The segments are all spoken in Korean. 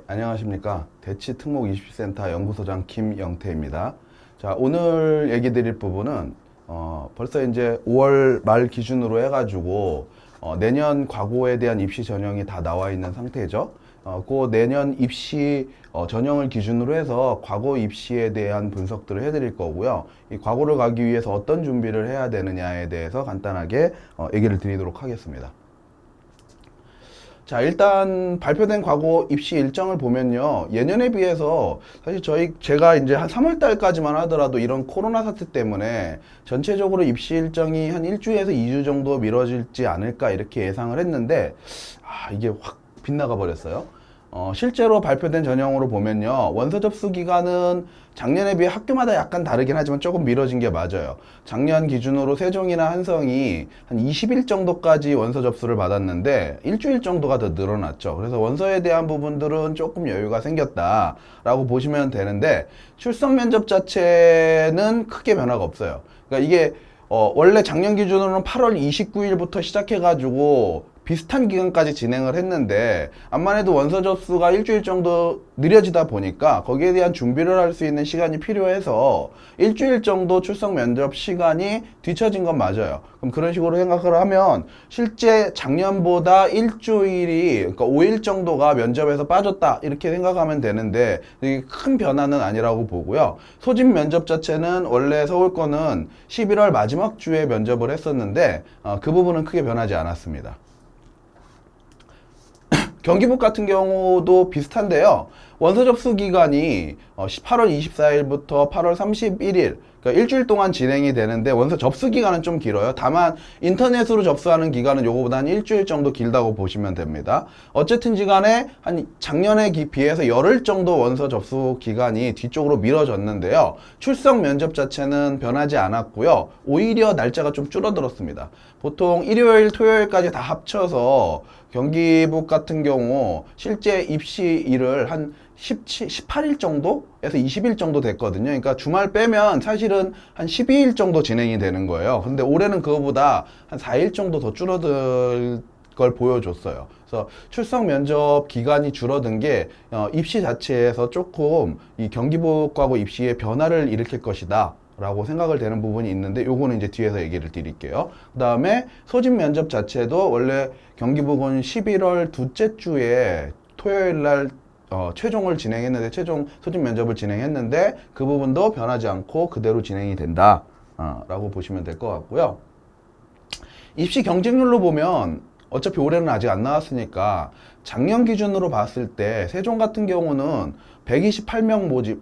안녕하십니까. 대치특목 20센터 연구소장 김영태입니다. 자, 오늘 얘기 드릴 부분은 벌써 이제 5월 말 기준으로 해가지고 내년 과고에 대한 입시 전형이 다 나와 있는 상태죠. 그 내년 입시 전형을 기준으로 해서 과거 입시에 대한 분석들을 해드릴 거고요. 이 과고를 가기 위해서 어떤 준비를 해야 되느냐에 대해서 간단하게 얘기를 드리도록 하겠습니다. 자, 일단 발표된 과거 입시 일정을 보면요. 예년에 비해서 사실 제가 이제 한 3월 달까지만 하더라도 이런 코로나 사태 때문에 전체적으로 입시 일정이 한 1주에서 2주 정도 미뤄질지 않을까 이렇게 예상을 했는데, 이게 확 빗나가 버렸어요. 실제로 발표된 전형으로 보면요. 원서 접수 기간은 작년에 비해 학교마다 약간 다르긴 하지만 조금 미뤄진 게 맞아요. 작년 기준으로 세종이나 한성이 한 20일 정도까지 원서 접수를 받았는데 일주일 정도가 더 늘어났죠. 그래서 원서에 대한 부분들은 조금 여유가 생겼다라고 보시면 되는데, 출석 면접 자체는 크게 변화가 없어요. 그러니까 이게 원래 작년 기준으로는 8월 29일부터 시작해가지고 비슷한 기간까지 진행을 했는데, 암만 해도 원서 접수가 일주일 정도 느려지다 보니까 거기에 대한 준비를 할 수 있는 시간이 필요해서 일주일 정도 출석 면접 시간이 뒤처진 건 맞아요. 그럼 그런 식으로 생각을 하면 실제 작년보다 일주일이, 그러니까 5일 정도가 면접에서 빠졌다 이렇게 생각하면 되는데, 이게 큰 변화는 아니라고 보고요. 소집 면접 자체는 원래 서울권은 11월 마지막 주에 면접을 했었는데 그 부분은 크게 변하지 않았습니다. 경기북 같은 경우도 비슷한데요. 원서 접수 기간이 8월 24일부터 8월 31일, 그러니까 일주일 동안 진행이 되는데 원서 접수 기간은 좀 길어요. 다만 인터넷으로 접수하는 기간은 요거보다 한 일주일 정도 길다고 보시면 됩니다. 어쨌든 간에 한 작년에 비해서 열흘 정도 원서 접수 기간이 뒤쪽으로 미뤄졌는데요. 출석 면접 자체는 변하지 않았고요. 오히려 날짜가 좀 줄어들었습니다. 보통 일요일, 토요일까지 다 합쳐서 경기북 같은 경우 실제 입시일을 한 18일 정도에서 20일 정도 됐거든요. 그러니까 주말 빼면 사실은 한 12일 정도 진행이 되는 거예요. 근데 올해는 그거보다 한 4일 정도 더 줄어들 걸 보여줬어요. 그래서 출석 면접 기간이 줄어든 게 입시 자체에서 조금 이 경기북하고 입시의 변화를 일으킬 것이다 라고 생각을 되는 부분이 있는데, 요거는 이제 뒤에서 얘기를 드릴게요. 그 다음에 소집 면접 자체도 원래 경기북은 11월 둘째 주에 토요일 날 최종을 진행했는데, 최종 소집 면접을 진행했는데 그 부분도 변하지 않고 그대로 진행이 된다 라고 보시면 될 것 같고요. 입시 경쟁률로 보면 어차피 올해는 아직 안 나왔으니까 작년 기준으로 봤을 때 세종 같은 경우는 128명 모집,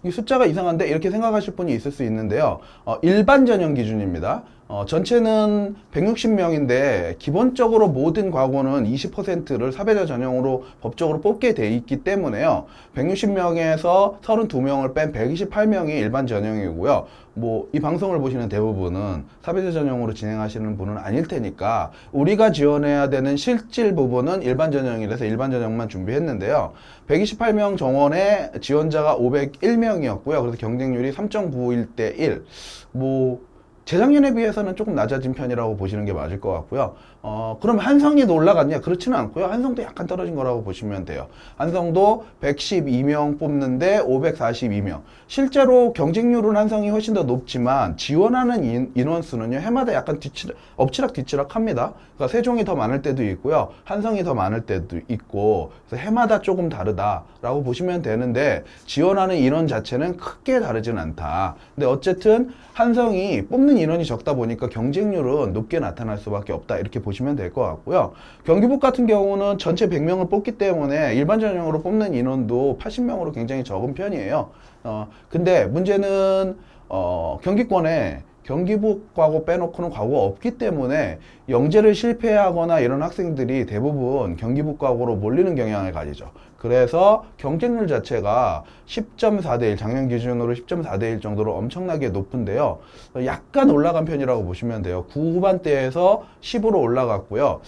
이 숫자가 이상한데 이렇게 생각하실 분이 있을 수 있는데요. 일반 전형 기준입니다. 전체는 160명인데 기본적으로 모든 과고는 20%를 사배자 전형으로 법적으로 뽑게 돼 있기 때문에요. 160명에서 32명을 뺀 128명이 일반 전형이고요. 뭐 이 방송을 보시는 대부분은 사배자 전형으로 진행하시는 분은 아닐 테니까 우리가 지원해야 되는 실질 부분은 일반 전형이라서 일반 전형만 준비했는데요. 128명 정원에 지원자가 501명이었고요. 그래서 경쟁률이 3.91대 1. 재작년에 비해서는 조금 낮아진 편이라고 보시는 게 맞을 것 같고요. 그럼 한성이 더 올라갔냐? 그렇지는 않고요. 한성도 약간 떨어진 거라고 보시면 돼요. 한성도 112명 뽑는데 542명. 실제로 경쟁률은 한성이 훨씬 더 높지만 지원하는 인원수는요, 해마다 약간 엎치락 합니다. 그러니까 세종이 더 많을 때도 있고요. 한성이 더 많을 때도 있고, 그래서 해마다 조금 다르다라고 보시면 되는데, 지원하는 인원 자체는 크게 다르진 않다. 근데 어쨌든 한성이 뽑는 인원이 적다 보니까 경쟁률은 높게 나타날 수밖에 없다, 이렇게 보시면 될 것 같고요. 경기북 같은 경우는 전체 100명을 뽑기 때문에 일반 전형으로 뽑는 인원도 80명으로 굉장히 적은 편이에요. 근데 문제는 경기권에 경기북하고 빼놓고는 과거가 없기 때문에 영재를 실패하거나 이런 학생들이 대부분 경기북하고로 몰리는 경향을 가지죠. 그래서 경쟁률 자체가 10.4대1, 작년 기준으로 10.4대1 정도로 엄청나게 높은데요. 약간 올라간 편이라고 보시면 돼요. 9 후반대에서 10으로 올라갔고요.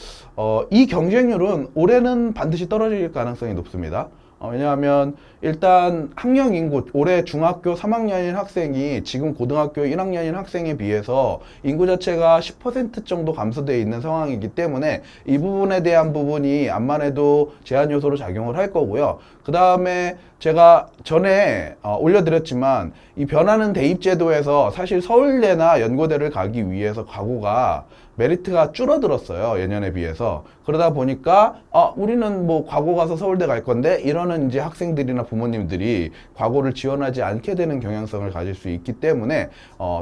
이 경쟁률은 올해는 반드시 떨어질 가능성이 높습니다. 왜냐하면 일단 학령 인구, 올해 중학교 3학년인 학생이 지금 고등학교 1학년인 학생에 비해서 인구 자체가 10% 정도 감소되어 있는 상황이기 때문에 이 부분에 대한 부분이 암만 해도 제한 요소로 작용을 할 거고요. 그 다음에 제가 전에 올려드렸지만 이 변하는 대입 제도에서 사실 서울대나 연고대를 가기 위해서 과거가 메리트가 줄어들었어요. 예년에 비해서. 그러다 보니까 우리는 뭐 과거 가서 서울대 갈 건데 이러는 이제 학생들이나 부모님들이 과거를 지원하지 않게 되는 경향성을 가질 수 있기 때문에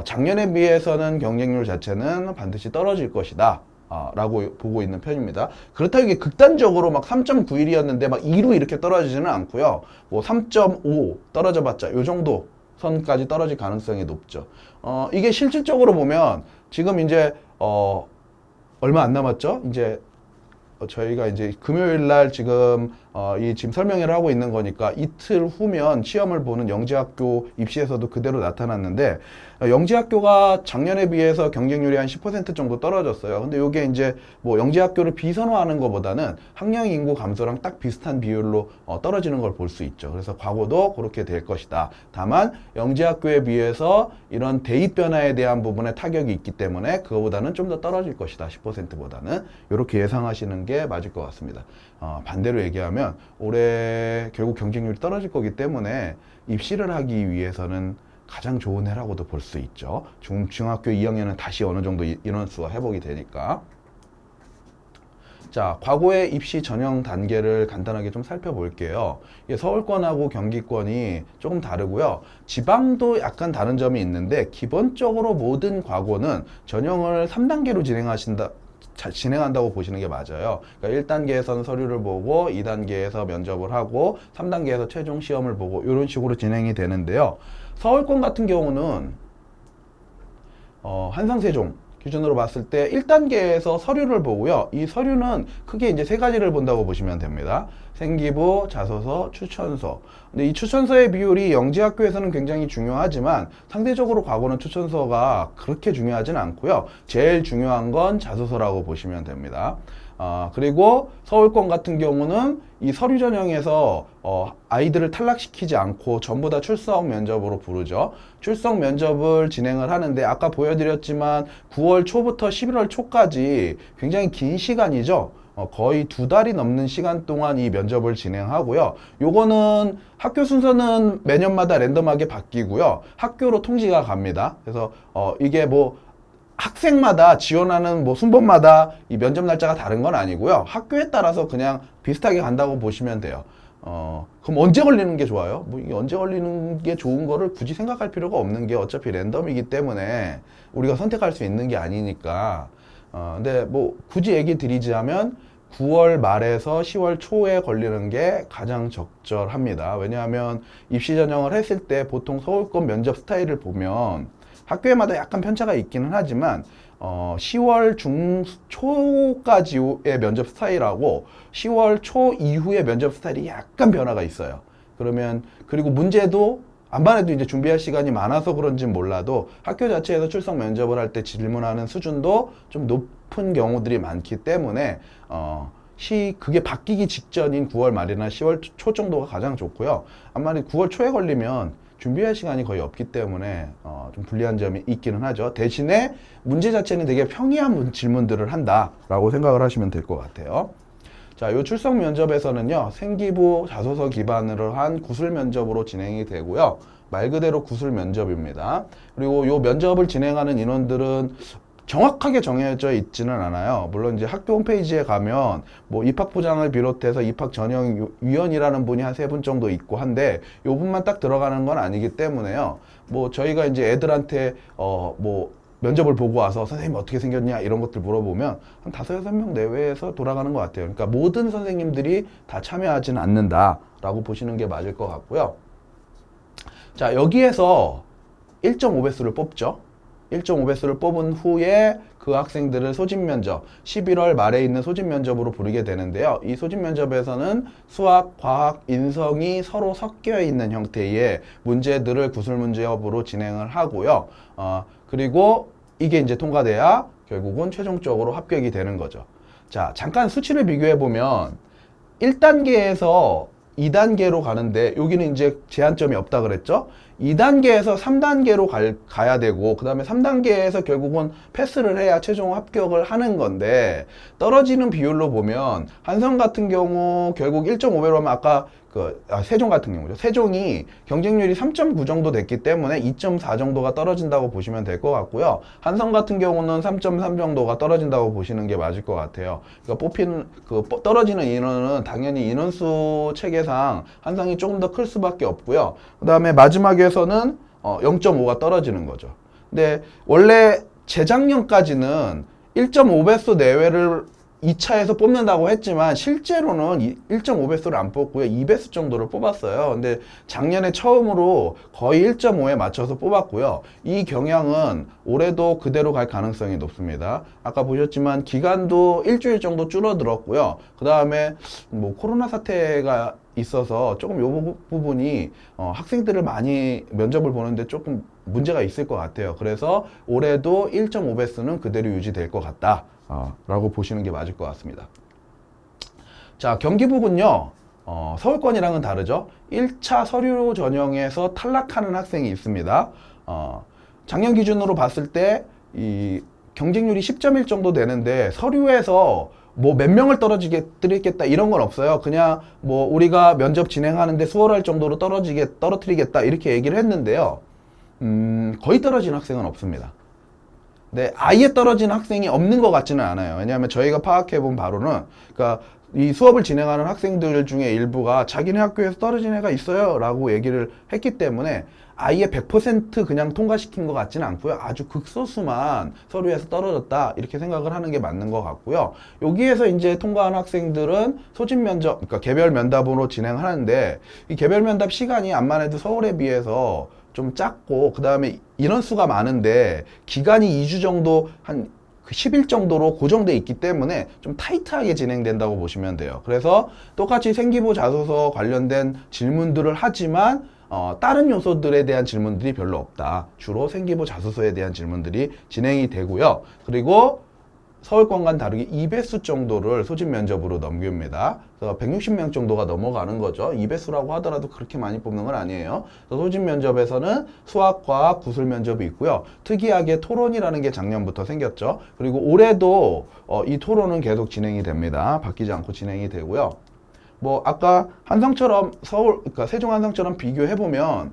작년에 비해서는 경쟁률 자체는 반드시 떨어질 것이다. 라고 보고 있는 편입니다. 그렇다고 이게 극단적으로 막 3.91이었는데 막 2로 이렇게 떨어지지는 않고요. 뭐 3.5 떨어져 봤자 요 정도 선까지 떨어질 가능성이 높죠. 이게 실질적으로 보면 지금 이제 얼마 안 남았죠? 이제 저희가 이제 금요일 날 지금 지금 설명회를 하고 있는 거니까 이틀 후면 시험을 보는 영재학교 입시에서도 그대로 나타났는데 영재학교가 작년에 비해서 경쟁률이 한 10% 정도 떨어졌어요. 근데 이게 이제 뭐 영재학교를 비선호하는 것보다는 학령 인구 감소랑 딱 비슷한 비율로 떨어지는 걸 볼 수 있죠. 그래서 과거도 그렇게 될 것이다. 다만 영재학교에 비해서 이런 대입 변화에 대한 부분에 타격이 있기 때문에 그거보다는 좀 더 떨어질 것이다. 10%보다는 이렇게 예상하시는 게 맞을 것 같습니다. 반대로 얘기하면 올해 결국 경쟁률이 떨어질 거기 때문에 입시를 하기 위해서는 가장 좋은 해라고도 볼 수 있죠. 중학교 2학년은 다시 어느 정도 인원수가 회복이 되니까. 자, 과거의 입시 전형 단계를 간단하게 좀 살펴볼게요. 서울권하고 경기권이 조금 다르고요. 지방도 약간 다른 점이 있는데 기본적으로 모든 과거는 전형을 3단계로 진행한다고 보시는 게 맞아요. 그러니까 1단계에서는 서류를 보고 2단계에서 면접을 하고 3단계에서 최종 시험을 보고 이런 식으로 진행이 되는데요. 서울권 같은 경우는 한상세종 기준으로 봤을 때 1단계에서 서류를 보고요. 이 서류는 크게 이제 세 가지를 본다고 보시면 됩니다. 생기부, 자소서, 추천서. 근데 이 추천서의 비율이 영재학교에서는 굉장히 중요하지만 상대적으로 과거는 추천서가 그렇게 중요하진 않고요. 제일 중요한 건 자소서라고 보시면 됩니다. 그리고 서울권 같은 경우는 이 서류 전형에서 아이들을 탈락시키지 않고 전부 다 출석 면접으로 부르죠. 출석 면접을 진행을 하는데 아까 보여드렸지만 9월 초부터 11월 초까지 굉장히 긴 시간이죠. 거의 2달이 넘는 시간 동안 이 면접을 진행하고요. 요거는 학교 순서는 매년마다 랜덤하게 바뀌고요. 학교로 통지가 갑니다. 그래서 이게 뭐 학생마다 지원하는 뭐 순번마다 이 면접 날짜가 다른 건 아니고요. 학교에 따라서 그냥 비슷하게 간다고 보시면 돼요. 그럼 언제 걸리는 게 좋아요? 뭐 이게 언제 걸리는 게 좋은 거를 굳이 생각할 필요가 없는 게 어차피 랜덤이기 때문에 우리가 선택할 수 있는 게 아니니까. 근데 뭐 굳이 얘기 드리자면 9월 말에서 10월 초에 걸리는 게 가장 적절합니다. 왜냐하면 입시 전형을 했을 때 보통 서울권 면접 스타일을 보면 학교에마다 약간 편차가 있기는 하지만 10월 중초까지의 면접 스타일하고 10월 초 이후의 면접 스타일이 약간 변화가 있어요. 그리고 문제도 암만 해도 이제 준비할 시간이 많아서 그런지 몰라도 학교 자체에서 출석 면접을 할 때 질문하는 수준도 좀 높은 경우들이 많기 때문에 그게 바뀌기 직전인 9월 말이나 10월 초 정도가 가장 좋고요. 암만 해도 9월 초에 걸리면 준비할 시간이 거의 없기 때문에 좀 불리한 점이 있기는 하죠. 대신에 문제 자체는 되게 평이한 질문들을 한다라고 생각을 하시면 될 것 같아요. 자, 요 출석 면접에서는요, 생기부, 자소서 기반으로 한 구술 면접으로 진행이 되고요. 말 그대로 구술 면접입니다. 그리고 요 면접을 진행하는 인원들은 정확하게 정해져 있지는 않아요. 물론 이제 학교 홈페이지에 가면 뭐 입학부장을 비롯해서 입학 전형위원이라는 분이 한 3분 정도 있고 한데 요 분만 딱 들어가는 건 아니기 때문에요. 뭐 저희가 이제 애들한테 뭐 면접을 보고 와서 선생님 어떻게 생겼냐 이런 것들 물어보면 한 5-6명 내외에서 돌아가는 것 같아요. 그러니까 모든 선생님들이 다 참여하지는 않는다라고 보시는 게 맞을 것 같고요. 자, 여기에서 1.5배수를 뽑죠. 1.5배수를 뽑은 후에 그 학생들을 소집면접, 11월 말에 있는 소집면접으로 부르게 되는데요. 이 소집면접에서는 수학, 과학, 인성이 서로 섞여 있는 형태의 문제들을 구술문제업으로 진행을 하고요. 그리고 이게 이제 통과돼야 결국은 최종적으로 합격이 되는 거죠. 자, 잠깐 수치를 비교해 보면 1단계에서 2단계로 가는데 여기는 이제 제한점이 없다 그랬죠? 2단계에서 3단계로 가야 되고 그 다음에 3단계에서 결국은 패스를 해야 최종 합격을 하는 건데 떨어지는 비율로 보면 한성 같은 경우 결국 1.5배로 하면 아까 세종 같은 경우죠. 세종이 경쟁률이 3.9 정도 됐기 때문에 2.4 정도가 떨어진다고 보시면 될 것 같고요. 한성 같은 경우는 3.3 정도가 떨어진다고 보시는 게 맞을 것 같아요. 그러니까 떨어지는 인원은 당연히 인원수 체계상 한성이 조금 더 클 수밖에 없고요. 그 다음에 마지막에서는 0.5가 떨어지는 거죠. 근데 원래 재작년까지는 1.5배수 내외를 2차에서 뽑는다고 했지만 실제로는 1.5배수를 안 뽑고요. 2배수 정도를 뽑았어요. 근데 작년에 처음으로 거의 1.5에 맞춰서 뽑았고요. 이 경향은 올해도 그대로 갈 가능성이 높습니다. 아까 보셨지만 기간도 일주일 정도 줄어들었고요. 그 다음에 뭐 코로나 사태가 있어서 조금 요 부분이 학생들을 많이 면접을 보는데 조금 문제가 있을 것 같아요. 그래서 올해도 1.5배수는 그대로 유지될 것 같다. 라고 보시는 게 맞을 것 같습니다. 자, 경기북은요, 서울권이랑은 다르죠. 1차 서류 전형에서 탈락하는 학생이 있습니다. 작년 기준으로 봤을 때, 이 경쟁률이 10.1 정도 되는데, 서류에서 뭐 몇 명을 떨어뜨리겠다 이런 건 없어요. 그냥 뭐 우리가 면접 진행하는데 수월할 정도로 떨어뜨리겠다 이렇게 얘기를 했는데요. 거의 떨어진 학생은 없습니다. 네, 아예 떨어진 학생이 없는 것 같지는 않아요. 왜냐하면 저희가 파악해본 바로는, 그러니까 이 수업을 진행하는 학생들 중에 일부가 자기네 학교에서 떨어진 애가 있어요 라고 얘기를 했기 때문에 아예 100% 그냥 통과시킨 것 같지는 않고요. 아주 극소수만 서류에서 떨어졌다 이렇게 생각을 하는 게 맞는 것 같고요. 여기에서 이제 통과한 학생들은 소집 면접, 그러니까 개별 면담으로 진행하는데 이 개별 면담 시간이 암만 해도 서울에 비해서 좀 작고 그 다음에 인원수가 많은데 기간이 2주 정도 한 10일 정도로 고정돼 있기 때문에 좀 타이트하게 진행된다고 보시면 돼요. 그래서 똑같이 생기부 자소서 관련된 질문들을 하지만 다른 요소들에 대한 질문들이 별로 없다. 주로 생기부 자소서에 대한 질문들이 진행이 되고요. 그리고 서울권과는 다르게 2배수 정도를 소집 면접으로 넘깁니다. 그래서 160명 정도가 넘어가는 거죠. 2배수라고 하더라도 그렇게 많이 뽑는 건 아니에요. 소집 면접에서는 수학과 구술 면접이 있고요. 특이하게 토론이라는 게 작년부터 생겼죠. 그리고 올해도 이 토론은 계속 진행이 됩니다. 바뀌지 않고 진행이 되고요. 뭐 아까 한성처럼 그러니까 세종 한성처럼 비교해보면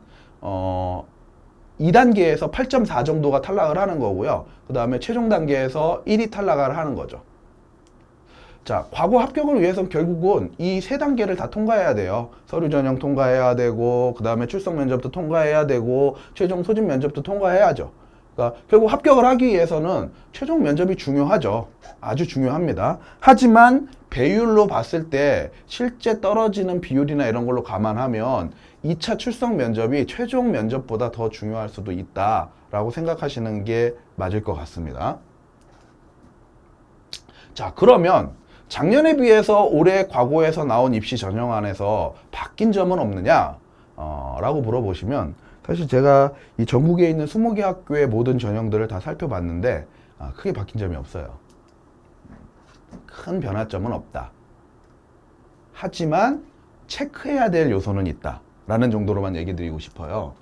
2단계에서 8.4 정도가 탈락을 하는 거고요. 그 다음에 최종 단계에서 1이 탈락을 하는 거죠. 자, 과거 합격을 위해서 결국은 이 세 단계를 다 통과해야 돼요. 서류 전형 통과해야 되고, 그 다음에 출석 면접도 통과해야 되고, 최종 소집 면접도 통과해야죠. 그러니까 결국 합격을 하기 위해서는 최종 면접이 중요하죠. 아주 중요합니다. 하지만 배율로 봤을 때 실제 떨어지는 비율이나 이런 걸로 감안하면 2차 출석 면접이 최종 면접보다 더 중요할 수도 있다라고 생각하시는 게 맞을 것 같습니다. 자, 그러면 작년에 비해서 올해 과거에서 나온 입시 전형안에서 바뀐 점은 없느냐? 라고 물어보시면 사실 제가 이 전국에 있는 20개 학교의 모든 전형들을 다 살펴봤는데 크게 바뀐 점이 없어요. 큰 변화점은 없다. 하지만 체크해야 될 요소는 있다. 라는 정도로만 얘기 드리고 싶어요.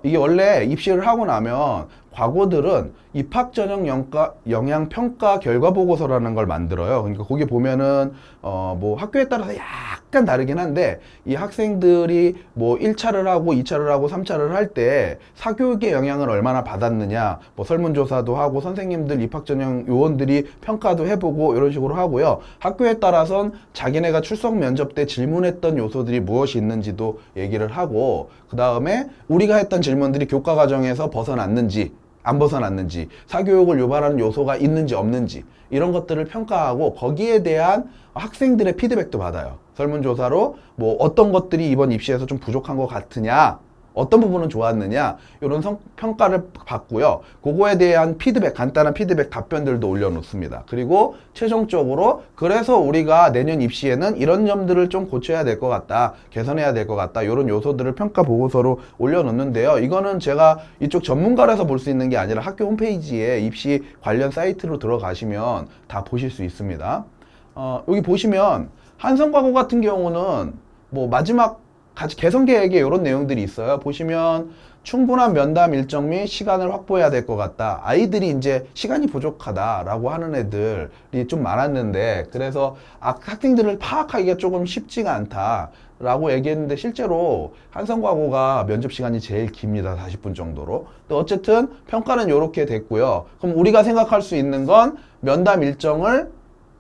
이게 원래 입시를 하고 나면 과거들은 입학 전형 영향 평가 결과 보고서라는 걸 만들어요. 그러니까 거기 보면은 뭐 학교에 따라서 약간 다르긴 한데 이 학생들이 뭐 1차를 하고 2차를 하고 3차를 할 때 사교육의 영향을 얼마나 받았느냐 뭐 설문조사도 하고 선생님들 입학 전형 요원들이 평가도 해보고 이런 식으로 하고요. 학교에 따라선 자기네가 출석 면접 때 질문했던 요소들이 무엇이 있는지도 얘기를 하고 그 다음에 우리가 했던 질문들이 교과 과정에서 벗어났는지 안 벗어났는지, 사교육을 유발하는 요소가 있는지 없는지 이런 것들을 평가하고 거기에 대한 학생들의 피드백도 받아요. 설문조사로 뭐 어떤 것들이 이번 입시에서 좀 부족한 것 같으냐, 어떤 부분은 좋았느냐 이런 평가를 받고요. 그거에 대한 피드백, 간단한 피드백 답변들도 올려놓습니다. 그리고 최종적으로 그래서 우리가 내년 입시에는 이런 점들을 좀 고쳐야 될 것 같다, 개선해야 될 것 같다 이런 요소들을 평가 보고서로 올려놓는데요. 이거는 제가 이쪽 전문가라서 볼 수 있는 게 아니라 학교 홈페이지에 입시 관련 사이트로 들어가시면 다 보실 수 있습니다. 여기 보시면 한성과고 같은 경우는 뭐 마지막 개선 계획에 이런 내용들이 있어요. 보시면 충분한 면담 일정 및 시간을 확보해야 될 것 같다. 아이들이 이제 시간이 부족하다라고 하는 애들이 좀 많았는데, 그래서 학생들을 파악하기가 조금 쉽지가 않다라고 얘기했는데, 실제로 한성과고가 면접 시간이 제일 깁니다. 40분 정도로. 근데 어쨌든 평가는 이렇게 됐고요. 그럼 우리가 생각할 수 있는 건 면담 일정을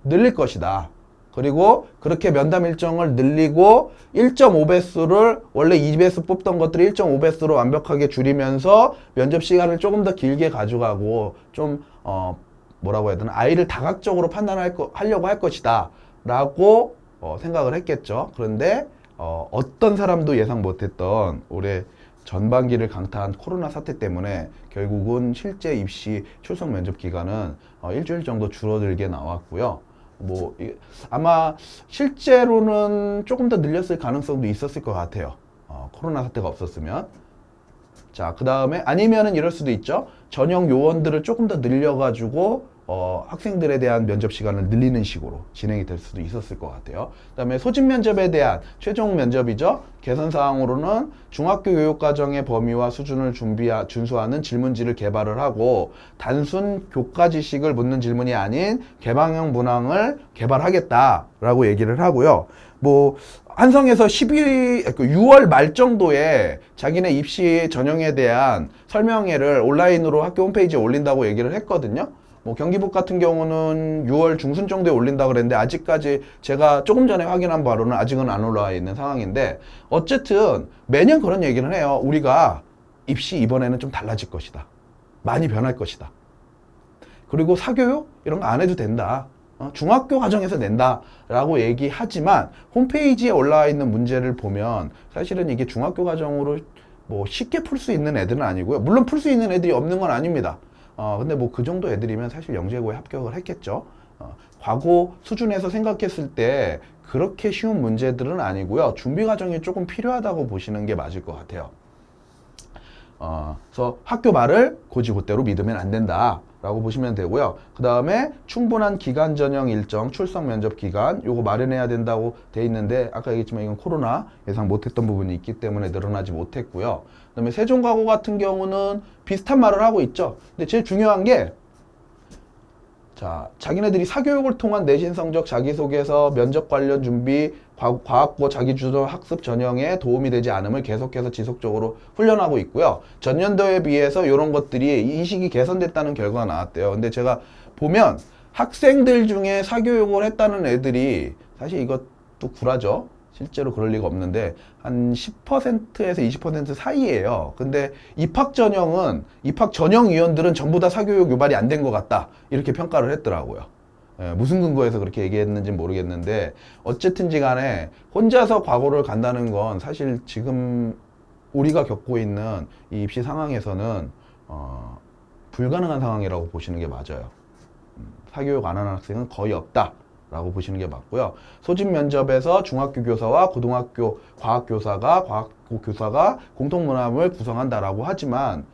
늘릴 것이다. 그리고 그렇게 면담 일정을 늘리고 1.5배수를 원래 2배수 뽑던 것들을 1.5배수로 완벽하게 줄이면서 면접 시간을 조금 더 길게 가져가고 좀 뭐라고 해야 되나, 아이를 다각적으로 하려고 할 것이다 라고 생각을 했겠죠. 그런데 어떤 사람도 예상 못했던 올해 전반기를 강타한 코로나 사태 때문에 결국은 실제 입시 출석 면접 기간은 일주일 정도 줄어들게 나왔고요. 뭐 아마 실제로는 조금 더 늘렸을 가능성도 있었을 것 같아요. 코로나 사태가 없었으면. 자, 그 다음에 아니면은 이럴 수도 있죠. 전형 요원들을 조금 더 늘려가지고 학생들에 대한 면접 시간을 늘리는 식으로 진행이 될 수도 있었을 것 같아요. 그 다음에 소집 면접에 대한 최종 면접이죠. 개선 사항으로는 중학교 교육과정의 범위와 수준을 준수하는 질문지를 개발을 하고, 단순 교과 지식을 묻는 질문이 아닌 개방형 문항을 개발하겠다라고 얘기를 하고요. 뭐 한성에서 6월 말 정도에 자기네 입시 전형에 대한 설명회를 온라인으로 학교 홈페이지에 올린다고 얘기를 했거든요. 뭐 경기북 같은 경우는 6월 중순 정도에 올린다고 그랬는데, 아직까지 제가 조금 전에 확인한 바로는 아직은 안 올라와 있는 상황인데, 어쨌든 매년 그런 얘기를 해요. 우리가 입시 이번에는 좀 달라질 것이다. 많이 변할 것이다. 그리고 사교육 이런 거 안 해도 된다. 중학교 과정에서 낸다 라고 얘기하지만 홈페이지에 올라와 있는 문제를 보면 사실은 이게 중학교 과정으로 뭐 쉽게 풀 수 있는 애들은 아니고요. 물론 풀 수 있는 애들이 없는 건 아닙니다. 근데 뭐 그 정도 애들이면 사실 영재고에 합격을 했겠죠. 과거 수준에서 생각했을 때 그렇게 쉬운 문제들은 아니고요. 준비 과정이 조금 필요하다고 보시는 게 맞을 것 같아요. 그래서 학교 말을 곧이곧대로 믿으면 안 된다 라고 보시면 되고요. 그 다음에 충분한 기간 전형 일정, 출석 면접 기간 요거 마련해야 된다고 돼 있는데, 아까 얘기했지만 이건 코로나 예상 못했던 부분이 있기 때문에 늘어나지 못했고요. 그 다음에 세종과고 같은 경우는 비슷한 말을 하고 있죠. 근데 제일 중요한 게, 자, 자기네들이 사교육을 통한 내신 성적, 자기소개서, 면접 관련 준비, 과학고 자기주도 학습 전형에 도움이 되지 않음을 계속해서 지속적으로 훈련하고 있고요. 전년도에 비해서 이런 것들이 인식이 개선됐다는 결과가 나왔대요. 근데 제가 보면 학생들 중에 사교육을 했다는 애들이 사실 이것도 구라죠. 실제로 그럴 리가 없는데 한 10%에서 20% 사이예요. 근데 입학 전형 위원들은 전부 다 사교육 유발이 안 된 것 같다. 이렇게 평가를 했더라고요. 무슨 근거에서 그렇게 얘기했는지 모르겠는데, 어쨌든지 간에 혼자서 과거를 간다는 건 사실 지금 우리가 겪고 있는 이 입시 상황에서는 불가능한 상황이라고 보시는 게 맞아요. 사교육 안 하는 학생은 거의 없다 라고 보시는 게 맞고요. 소집 면접에서 중학교 교사와 고등학교 과학고 교사가 공통문항을 구성한다라고 하지만,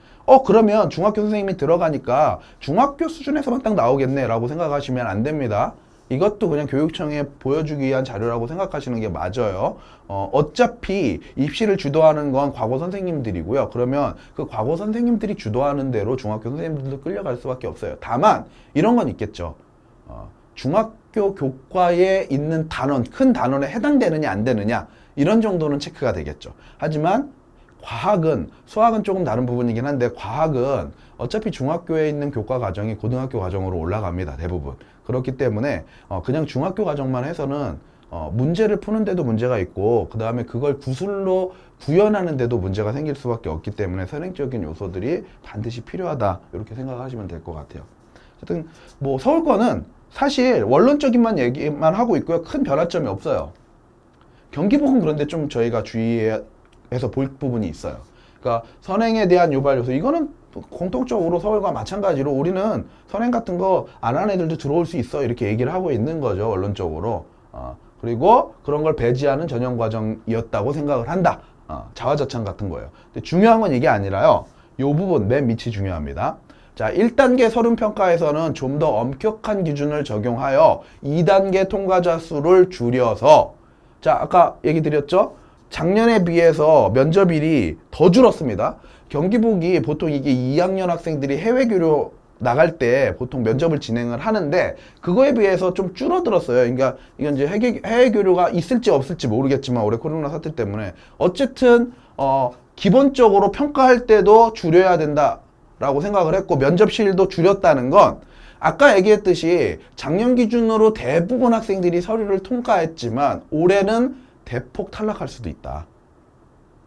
그러면 중학교 선생님이 들어가니까 중학교 수준에서만 딱 나오겠네 라고 생각하시면 안 됩니다. 이것도 그냥 교육청에 보여주기 위한 자료라고 생각하시는 게 맞아요. 어차피 입시를 주도하는 건 과거 선생님들이고요. 그러면 그 과거 선생님들이 주도하는 대로 중학교 선생님들도 끌려갈 수밖에 없어요. 다만 이런 건 있겠죠. 중학교 교과에 있는 단원, 큰 단원에 해당되느냐 안 되느냐 이런 정도는 체크가 되겠죠. 하지만 수학은 조금 다른 부분이긴 한데, 과학은 어차피 중학교에 있는 교과 과정이 고등학교 과정으로 올라갑니다. 대부분. 그렇기 때문에 그냥 중학교 과정만 해서는 문제를 푸는데도 문제가 있고, 그 다음에 그걸 구술로 구현하는 데도 문제가 생길 수밖에 없기 때문에 선행적인 요소들이 반드시 필요하다 이렇게 생각하시면 될 것 같아요. 어쨌든 뭐 서울권은 사실 원론적인 얘기만 하고 있고요. 큰 변화점이 없어요. 경기북은 그런데 좀 저희가 주의해서 볼 부분이 있어요. 그러니까 선행에 대한 유발 요소, 이거는 공통적으로 서울과 마찬가지로 우리는 선행 같은 거 안 하는 애들도 들어올 수 있어 이렇게 얘기를 하고 있는 거죠. 원론적으로. 그리고 그런 걸 배제하는 전형 과정이었다고 생각을 한다. 자화자찬 같은 거예요. 근데 중요한 건 이게 아니라요. 이 부분 맨 밑이 중요합니다. 자, 1단계 서른평가에서는 좀 더 엄격한 기준을 적용하여 2단계 통과자 수를 줄여서 자, 아까 얘기 드렸죠? 작년에 비해서 면접일이 더 줄었습니다. 경기북이 보통 이게 2학년 학생들이 해외 교류 나갈 때 보통 면접을 진행을 하는데 그거에 비해서 좀 줄어들었어요. 그러니까 이건 이제 해외 교류가 있을지 없을지 모르겠지만 올해 코로나 사태 때문에 어쨌든 기본적으로 평가할 때도 줄여야 된다라고 생각을 했고 면접실도 줄였다는 건 아까 얘기했듯이 작년 기준으로 대부분 학생들이 서류를 통과했지만 올해는 대폭 탈락할 수도 있다.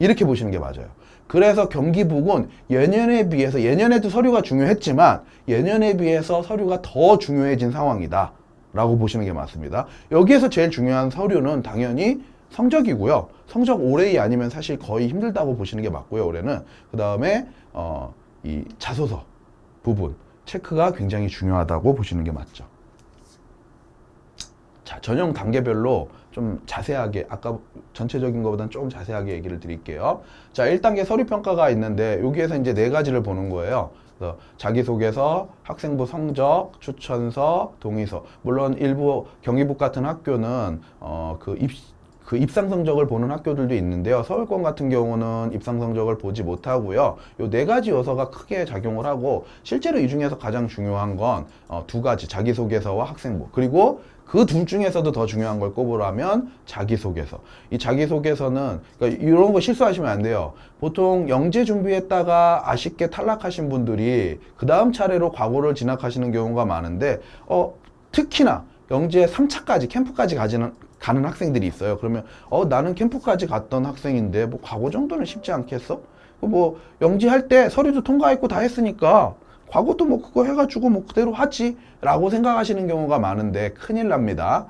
이렇게 보시는 게 맞아요. 그래서 경기북은 예년에 비해서 예년에도 서류가 중요했지만 예년에 비해서 서류가 더 중요해진 상황이다 라고 보시는 게 맞습니다. 여기에서 제일 중요한 서류는 당연히 성적이고요. 성적 5A 아니면 사실 거의 힘들다고 보시는 게 맞고요. 올해는 그 다음에 이 자소서 부분 체크가 굉장히 중요하다고 보시는 게 맞죠. 자, 전형 단계별로 좀 자세하게 아까 전체적인 것보다는 조금 자세하게 얘기를 드릴게요. 자, 1단계 서류평가가 있는데 여기에서 이제 4가지를 보는 거예요. 그래서 자기소개서, 학생부 성적, 추천서, 동의서. 물론 일부 경기북 같은 학교는 그 입상 성적을 보는 학교들도 있는데요. 서울권 같은 경우는 입상 성적을 보지 못하고요. 요 4가지 요소가 크게 작용을 하고 실제로 이 중에서 가장 중요한 건 2가지 자기소개서와 학생부 그리고 그 둘 중에서도 더 중요한 걸 꼽으라면 자기소개서. 이 자기소개서는 그러니까 이런 거 실수하시면 안 돼요. 보통 영재 준비했다가 아쉽게 탈락하신 분들이 그 다음 차례로 과거를 진학하시는 경우가 많은데 특히나 영재 3차까지 캠프까지 가는 학생들이 있어요. 그러면 나는 캠프까지 갔던 학생인데 뭐 과거 정도는 쉽지 않겠어? 뭐 영재할 때 서류도 통과했고 다 했으니까 과거도 뭐 그거 해가지고 뭐 그대로 하지 라고 생각하시는 경우가 많은데 큰일 납니다.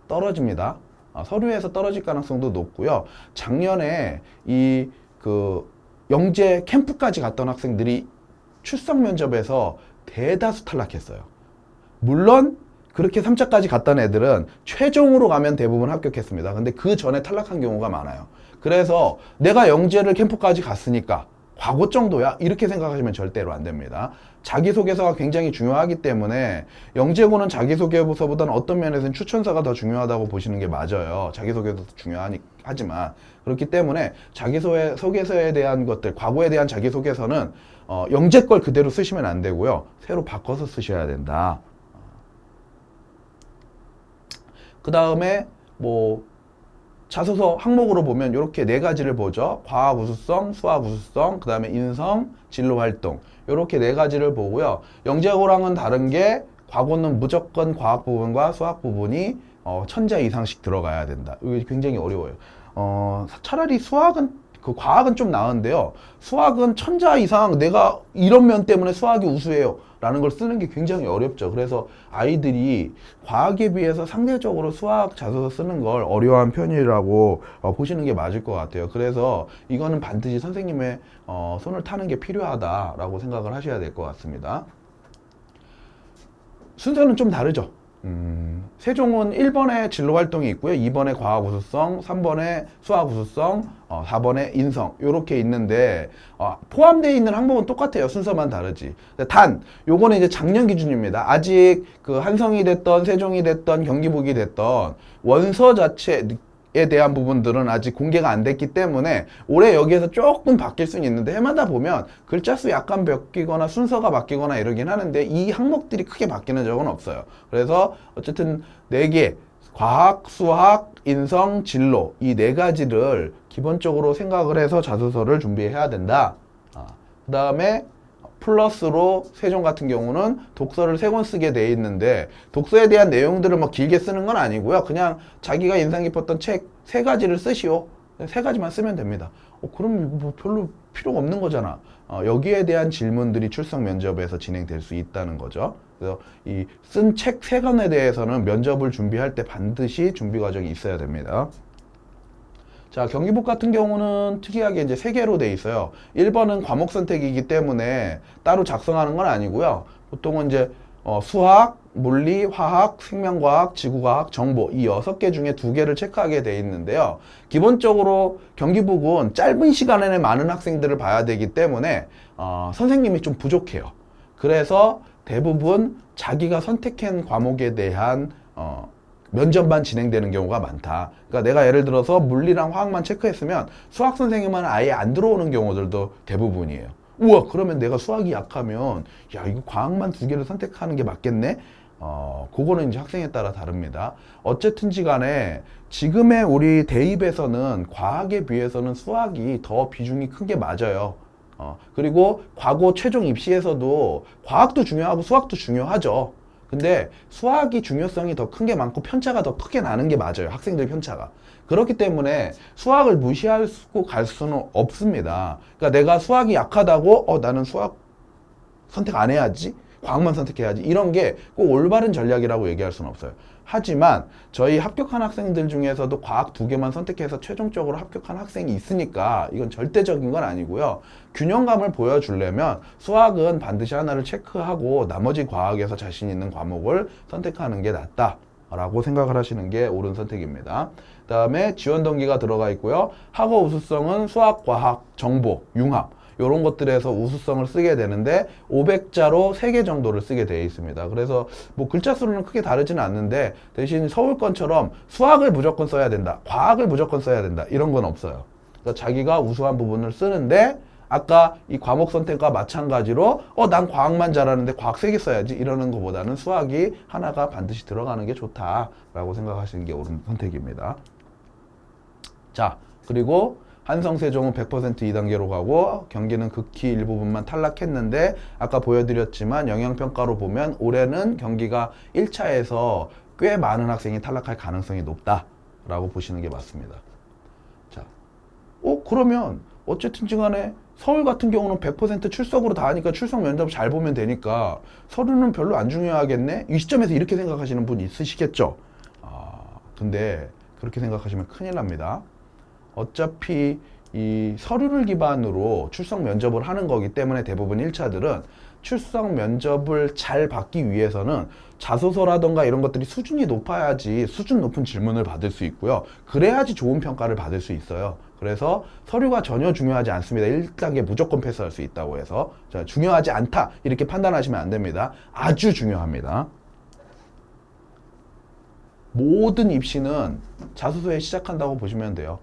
떨어집니다. 서류에서 떨어질 가능성도 높고요. 작년에 영재 캠프까지 갔던 학생들이 출석 면접에서 대다수 탈락했어요. 물론 그렇게 3차까지 갔던 애들은 최종으로 가면 대부분 합격했습니다. 근데 그 전에 탈락한 경우가 많아요. 그래서 내가 영재를 캠프까지 갔으니까 과거 정도야? 이렇게 생각하시면 절대로 안 됩니다. 자기소개서가 굉장히 중요하기 때문에 영재고는 자기소개서보다는 어떤 면에서는 추천서가 더 중요하다고 보시는 게 맞아요. 자기소개서도 중요하지만 그렇기 때문에 자기소개서에 대한 것들, 과거에 대한 자기소개서는 영재 걸 그대로 쓰시면 안 되고요. 새로 바꿔서 쓰셔야 된다. 그 다음에 자소서 항목으로 보면 이렇게 4가지를 보죠. 과학 우수성, 수학 우수성, 그 다음에 인성, 진로 활동 이렇게 4가지를 보고요. 영재고랑은 다른 게 과거는 무조건 과학 부분과 수학 부분이 1000자 이상씩 들어가야 된다. 이게 굉장히 어려워요. 차라리 과학은 좀 나은데요. 수학은 1000자 이상 내가 이런 면 때문에 수학이 우수해요 라는 걸 쓰는 게 굉장히 어렵죠. 그래서 아이들이 과학에 비해서 상대적으로 수학 자소서 쓰는 걸 어려워한 편이라고 보시는 게 맞을 것 같아요. 그래서 이거는 반드시 선생님의 손을 타는 게 필요하다라고 생각을 하셔야 될 것 같습니다. 순서는 좀 다르죠. 세종은 1번에 진로 활동이 있고요. 2번에 과학 우수성, 3번에 수학 우수성, 4번에 인성 요렇게 있는데 포함되어 있는 항목은 똑같아요. 순서만 다르지. 단 요거는 이제 작년 기준입니다. 아직 그 한성이 됐던 세종이 됐던 경기북이 됐던 원서 자체에 대한 부분들은 아직 공개가 안 됐기 때문에 올해 여기에서 조금 바뀔 수는 있는데 해마다 보면 글자 수 약간 바뀌거나 순서가 바뀌거나 이러긴 하는데 이 항목들이 크게 바뀌는 적은 없어요. 그래서 어쨌든 4개 과학, 수학, 인성, 진로 이 4가지를 기본적으로 생각을 해서 자소서를 준비해야 된다. 그 다음에 플러스로 세종 같은 경우는 독서를 3권 쓰게 돼 있는데 독서에 대한 내용들을 뭐 길게 쓰는 건 아니고요. 그냥 자기가 인상 깊었던 책 3가지를 쓰시오. 3가지만 쓰면 됩니다. 그럼 뭐 별로 필요가 없는 거잖아. 여기에 대한 질문들이 출석 면접에서 진행될 수 있다는 거죠. 그래서 이 쓴 책 3권에 대해서는 면접을 준비할 때 반드시 준비 과정이 있어야 됩니다. 자, 경기북 같은 경우는 특이하게 이제 3개로 돼 있어요. 1번은 과목 선택이기 때문에 따로 작성하는 건 아니고요. 보통은 이제 수학, 물리, 화학, 생명과학, 지구과학, 정보 이 6개 중에 2개를 체크하게 돼 있는데요. 기본적으로 경기북은 짧은 시간에 많은 학생들을 봐야 되기 때문에 선생님이 좀 부족해요. 그래서 대부분 자기가 선택한 과목에 대한 면접만 진행되는 경우가 많다. 그러니까 내가 예를 들어서 물리랑 화학만 체크했으면 수학 선생님은 아예 안 들어오는 경우들도 대부분이에요. 우와, 그러면 내가 수학이 약하면 야, 이거 과학만 두 개를 선택하는 게 맞겠네? 그거는 이제 학생에 따라 다릅니다. 어쨌든지 간에 지금의 우리 대입에서는 과학에 비해서는 수학이 더 비중이 큰 게 맞아요. 그리고 과거 최종 입시에서도 과학도 중요하고 수학도 중요하죠. 근데 수학이 중요성이 더 큰 게 많고 편차가 더 크게 나는 게 맞아요. 학생들 편차가. 그렇기 때문에 수학을 무시하고 갈 수는 없습니다. 그러니까 내가 수학이 약하다고 나는 수학 선택 안 해야지, 과학만 선택해야지, 이런 게 꼭 올바른 전략이라고 얘기할 수는 없어요. 하지만 저희 합격한 학생들 중에서도 과학 두 개만 선택해서 최종적으로 합격한 학생이 있으니까 이건 절대적인 건 아니고요. 균형감을 보여주려면 수학은 반드시 하나를 체크하고 나머지 과학에서 자신 있는 과목을 선택하는 게 낫다라고 생각을 하시는 게 옳은 선택입니다. 그 다음에 지원 동기가 들어가 있고요. 학업 우수성은 수학, 과학, 정보, 융합 이런 것들에서 우수성을 쓰게 되는데 500자로 3개 정도를 쓰게 되어 있습니다. 그래서 뭐 글자 수는 크게 다르지는 않는데 대신 서울권처럼 수학을 무조건 써야 된다, 과학을 무조건 써야 된다, 이런 건 없어요. 그러니까 자기가 우수한 부분을 쓰는데 아까 이 과목 선택과 마찬가지로 난 과학만 잘하는데 과학 3개 써야지 이러는 것보다는 수학이 하나가 반드시 들어가는 게 좋다라고 생각하시는 게 옳은 선택입니다. 자, 그리고 한성, 세종은 100% 2단계로 가고 경기는 극히 일부분만 탈락했는데 아까 보여드렸지만 영향평가로 보면 올해는 경기가 1차에서 꽤 많은 학생이 탈락할 가능성이 높다라고 보시는 게 맞습니다. 자, 그러면 어쨌든지 간에 서울 같은 경우는 100% 출석으로 다 하니까 출석 면접 잘 보면 되니까 서류는 별로 안 중요하겠네? 이 시점에서 이렇게 생각하시는 분 있으시겠죠? 근데 그렇게 생각하시면 큰일 납니다. 어차피 이 서류를 기반으로 출석 면접을 하는 거기 때문에 대부분 1차들은 출석 면접을 잘 받기 위해서는 자소서라던가 이런 것들이 수준이 높아야지 수준 높은 질문을 받을 수 있고요. 그래야지 좋은 평가를 받을 수 있어요. 그래서 서류가 전혀 중요하지 않습니다. 1단계 무조건 패스할 수 있다고 해서 중요하지 않다 이렇게 판단하시면 안 됩니다. 아주 중요합니다. 모든 입시는 자소서에 시작한다고 보시면 돼요.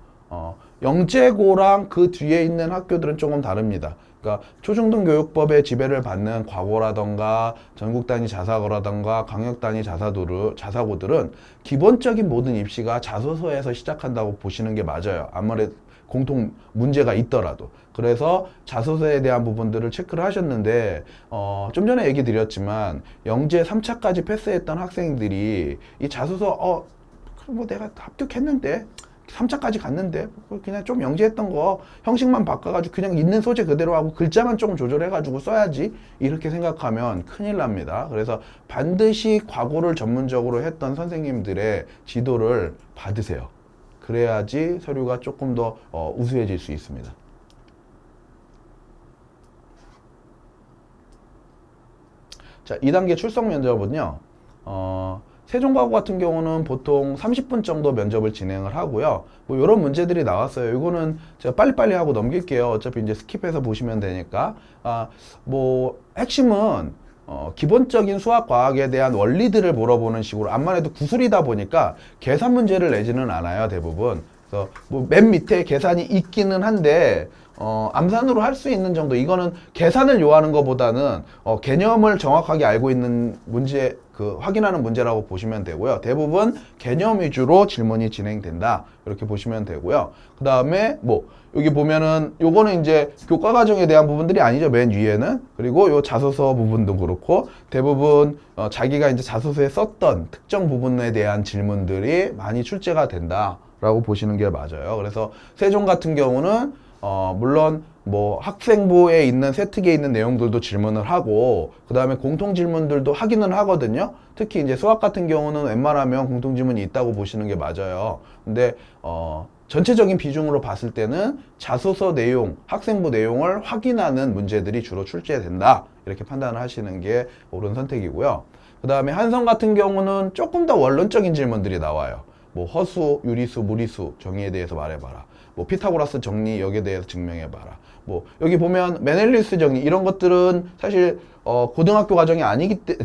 영재고랑 그 뒤에 있는 학교들은 조금 다릅니다. 그러니까 초중등교육법의 지배를 받는 과고라던가 전국 단위 자사고라던가 강역 단위 자사고들은 기본적인 모든 입시가 자소서에서 시작한다고 보시는 게 맞아요. 아무래도 공통 문제가 있더라도. 그래서 자소서에 대한 부분들을 체크를 하셨는데 좀 전에 얘기 드렸지만 영재 3차까지 패스했던 학생들이 이 자소서 뭐 내가 합격했는데 3차까지 갔는데 그냥 좀 영재했던 거 형식만 바꿔가지고 그냥 있는 소재 그대로 하고 글자만 조금 조절해가지고 써야지 이렇게 생각하면 큰일 납니다. 그래서 반드시 과거를 전문적으로 했던 선생님들의 지도를 받으세요. 그래야지 서류가 조금 더 우수해질 수 있습니다. 자, 2단계 출석 면접은요. 세종과고 같은 경우는 보통 30분 정도 면접을 진행을 하고요. 뭐 이런 문제들이 나왔어요. 이거는 제가 빨리빨리 하고 넘길게요. 어차피 이제 스킵해서 보시면 되니까. 뭐 핵심은 기본적인 수학 과학에 대한 원리들을 물어보는 식으로, 암만 해도 구술이다 보니까 계산 문제를 내지는 않아요, 대부분. 그래서 뭐 맨 밑에 계산이 있기는 한데 암산으로 할 수 있는 정도, 이거는 계산을 요하는 것보다는 개념을 정확하게 알고 있는 문제, 확인하는 문제라고 보시면 되고요. 대부분 개념 위주로 질문이 진행된다, 이렇게 보시면 되고요. 그 다음에 뭐 여기 보면은 요거는 이제 교과 과정에 대한 부분들이 아니죠, 맨 위에는. 그리고 요 자소서 부분도 그렇고 대부분 자기가 이제 자소서에 썼던 특정 부분에 대한 질문들이 많이 출제가 된다 라고 보시는 게 맞아요. 그래서 세종 같은 경우는 물론 뭐 학생부에 있는 세특에 있는 내용들도 질문을 하고 그 다음에 공통 질문들도 하기는 하거든요. 특히 이제 수학 같은 경우는 웬만하면 공통 질문이 있다고 보시는 게 맞아요. 근데 전체적인 비중으로 봤을 때는 자소서 내용, 학생부 내용을 확인하는 문제들이 주로 출제된다, 이렇게 판단을 하시는 게 옳은 선택이고요. 그 다음에 한성 같은 경우는 조금 더 원론적인 질문들이 나와요. 뭐 허수, 유리수, 무리수 정의에 대해서 말해봐라. 뭐 피타고라스 정리역에 대해서 증명해봐라. 뭐 여기 보면 메넬리우스 정리 이런 것들은 사실 고등학교 과정이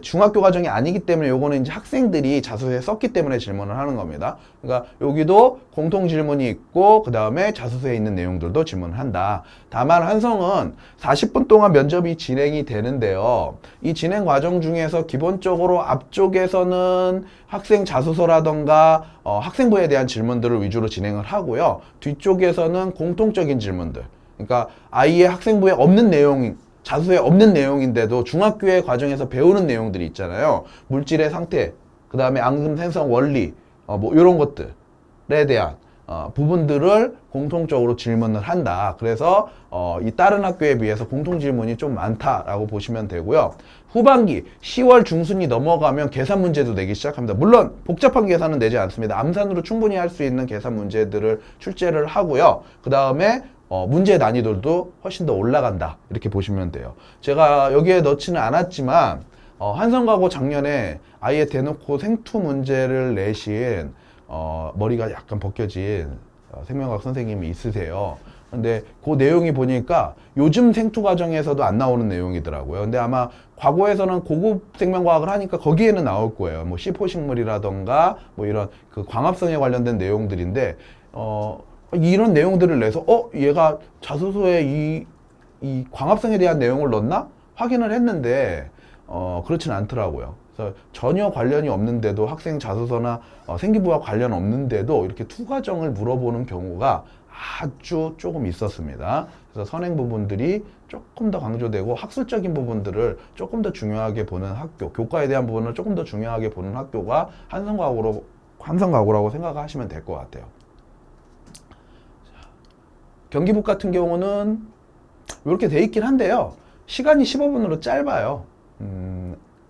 중학교 과정이 아니기 때문에 요거는 이제 학생들이 자소서에 썼기 때문에 질문을 하는 겁니다. 그러니까 여기도 공통 질문이 있고 그 다음에 자소서에 있는 내용들도 질문을 한다. 다만 한성은 40분 동안 면접이 진행이 되는데요. 이 진행 과정 중에서 기본적으로 앞쪽에서는 학생 자소서라던가 학생부에 대한 질문들을 위주로 진행을 하고요. 뒤쪽에서는 공통적인 질문들. 그러니까 아이의 학생부에 없는 내용, 자소서에 없는 내용인데도 중학교의 과정에서 배우는 내용들이 있잖아요. 물질의 상태, 그 다음에 앙금 생성 원리, 뭐 이런 것들에 대한 부분들을 공통적으로 질문을 한다. 그래서 이 다른 학교에 비해서 공통 질문이 좀 많다라고 보시면 되고요. 후반기 10월 중순이 넘어가면 계산 문제도 내기 시작합니다. 물론 복잡한 계산은 내지 않습니다. 암산으로 충분히 할 수 있는 계산 문제들을 출제를 하고요. 그 다음에 문제 난이도도 훨씬 더 올라간다. 이렇게 보시면 돼요. 제가 여기에 넣지는 않았지만 한성가고 작년에 아예 대놓고 생투 문제를 내신 머리가 약간 벗겨진 생명과학 선생님이 있으세요. 근데 그 내용이 보니까 요즘 생투 과정에서도 안 나오는 내용이더라고요. 근데 아마 과거에서는 고급 생명과학을 하니까 거기에는 나올 거예요. 뭐 C4식물이라던가 뭐 이런 그 광합성에 관련된 내용들인데 이런 내용들을 내서 얘가 자소서에 이 광합성에 대한 내용을 넣었나? 확인을 했는데 그렇진 않더라고요. 그래서 전혀 관련이 없는데도 학생 자소서나 생기부와 관련 없는데도 이렇게 투 과정을 물어보는 경우가 아주 조금 있었습니다. 그래서 선행 부분들이 조금 더 강조되고 학술적인 부분들을 조금 더 중요하게 보는 학교, 교과에 대한 부분을 조금 더 중요하게 보는 학교가 한성가고라고 생각하시면 될 것 같아요. 경기북 같은 경우는 이렇게 돼 있긴 한데요. 시간이 15분으로 짧아요.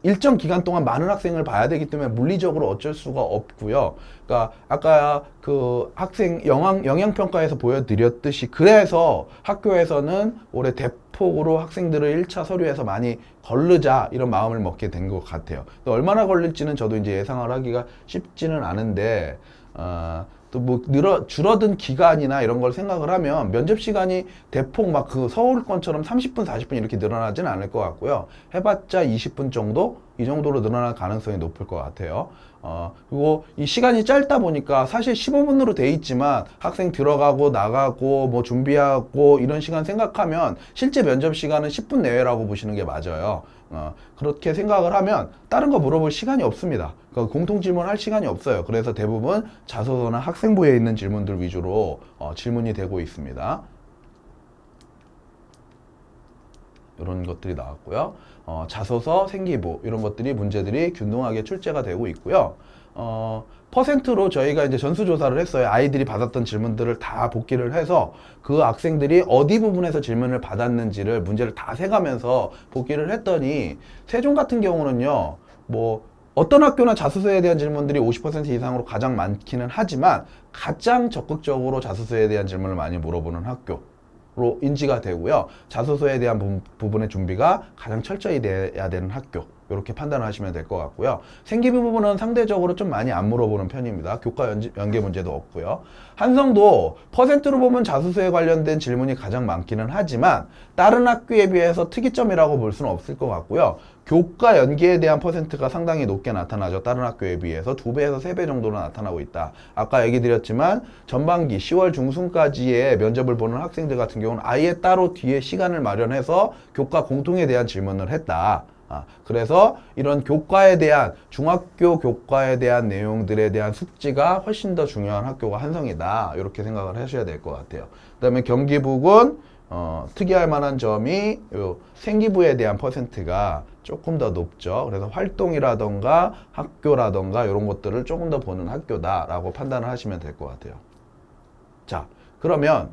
일정 기간 동안 많은 학생을 봐야 되기 때문에 물리적으로 어쩔 수가 없고요. 그러니까 아까 그 학생 영양평가에서 보여드렸듯이 그래서 학교에서는 올해 대폭으로 학생들을 1차 서류에서 많이 걸르자 이런 마음을 먹게 된 것 같아요. 얼마나 걸릴지는 저도 이제 예상을 하기가 쉽지는 않은데 또 뭐 줄어든 기간이나 이런 걸 생각을 하면 면접 시간이 대폭 막 그 서울권처럼 30분, 40분 이렇게 늘어나진 않을 것 같고요. 해봤자 20분 정도? 이 정도로 늘어날 가능성이 높을 것 같아요. 그리고 이 시간이 짧다 보니까 사실 15분으로 돼 있지만 학생 들어가고 나가고 뭐 준비하고 이런 시간 생각하면 실제 면접 시간은 10분 내외라고 보시는 게 맞아요. 그렇게 생각을 하면 다른 거 물어볼 시간이 없습니다. 그러니까 공통 질문할 시간이 없어요. 그래서 대부분 자소서나 학생부에 있는 질문들 위주로 질문이 되고 있습니다. 이런 것들이 나왔고요. 자소서, 생기부 이런 것들이 문제들이 균등하게 출제가 되고 있고요. 퍼센트로 저희가 이제 전수조사를 했어요. 아이들이 받았던 질문들을 다 복기를 해서 그 학생들이 어디 부분에서 질문을 받았는지를 문제를 다 세가면서 복기를 했더니 세종 같은 경우는요, 뭐 어떤 학교나 자소서에 대한 질문들이 50% 이상으로 가장 많기는 하지만 가장 적극적으로 자소서에 대한 질문을 많이 물어보는 학교로 인지가 되고요. 자소서에 대한 부분의 준비가 가장 철저히 돼야 되는 학교. 이렇게 판단을 하시면 될 것 같고요. 생기부 부분은 상대적으로 좀 많이 안 물어보는 편입니다. 교과 연계 문제도 없고요. 한성도 퍼센트로 보면 자소서에 관련된 질문이 가장 많기는 하지만 다른 학교에 비해서 특이점이라고 볼 수는 없을 것 같고요. 교과 연계에 대한 퍼센트가 상당히 높게 나타나죠. 다른 학교에 비해서 2배에서 3배 정도로 나타나고 있다. 아까 얘기 드렸지만 전반기 10월 중순까지의 면접을 보는 학생들 같은 경우는 아예 따로 뒤에 시간을 마련해서 교과 공통에 대한 질문을 했다. 그래서 이런 교과에 대한 중학교 교과에 대한 내용들에 대한 숙지가 훨씬 더 중요한 학교가 한성이다. 이렇게 생각을 하셔야 될 것 같아요. 그 다음에 경기북은 특이할 만한 점이 요 생기부에 대한 퍼센트가 조금 더 높죠. 그래서 활동이라던가 학교라던가 이런 것들을 조금 더 보는 학교다라고 판단을 하시면 될 것 같아요. 자, 그러면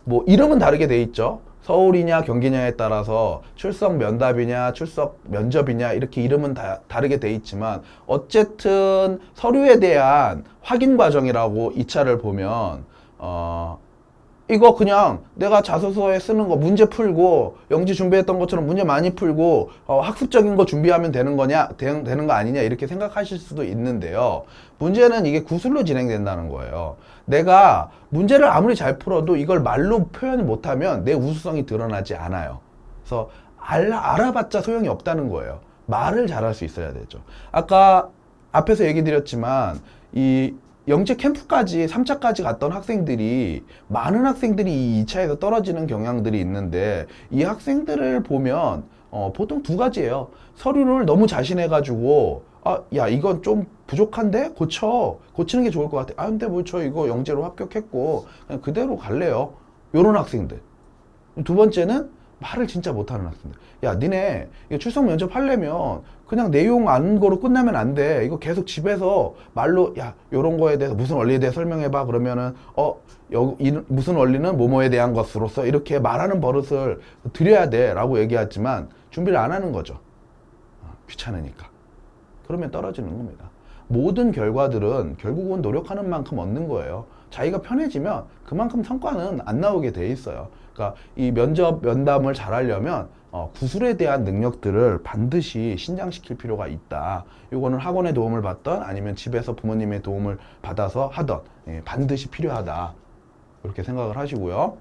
뭐 이름은 다르게 돼 있죠. 서울이냐 경기냐에 따라서 출석 면답이냐 출석 면접이냐 이렇게 이름은 다르게 돼 있지만 어쨌든 서류에 대한 확인 과정이라고 2차를 보면 이거 그냥 내가 자소서에 쓰는 거 문제 풀고 영지 준비했던 것처럼 문제 많이 풀고 학습적인 거 준비하면 되는 거냐 되는 거 아니냐 이렇게 생각하실 수도 있는데요. 문제는 이게 구술로 진행된다는 거예요. 내가 문제를 아무리 잘 풀어도 이걸 말로 표현을 못하면 내 우수성이 드러나지 않아요. 그래서 알아봤자 소용이 없다는 거예요. 말을 잘할 수 있어야 되죠. 아까 앞에서 얘기 드렸지만 이 영재 캠프까지 3차까지 갔던 학생들이 많은 학생들이 이 2차에서 떨어지는 경향들이 있는데 이 학생들을 보면 보통 두 가지예요. 서류를 너무 자신해가지고 야 이건 좀 부족한데 고치는 게 좋을 것 같아. 근데 뭐 저 이거 영재로 합격했고 그냥 그대로 갈래요. 요런 학생들. 두 번째는 말을 진짜 못하는 학생들. 야, 니네 이거 출석 면접 하려면 그냥 내용 아는 거로 끝나면 안 돼. 이거 계속 집에서 말로 야, 요런 거에 대해서 무슨 원리에 대해 설명해봐. 그러면은 무슨 원리는 뭐뭐에 대한 것으로서 이렇게 말하는 버릇을 들여야 돼라고 얘기하지만 준비를 안 하는 거죠. 귀찮으니까. 그러면 떨어지는 겁니다. 모든 결과들은 결국은 노력하는 만큼 얻는 거예요. 자기가 편해지면 그만큼 성과는 안 나오게 돼 있어요. 그러니까 이 면담을 잘 하려면 구술에 대한 능력들을 반드시 신장시킬 필요가 있다. 이거는 학원의 도움을 받던 아니면 집에서 부모님의 도움을 받아서 하던 반드시 필요하다. 이렇게 생각을 하시고요.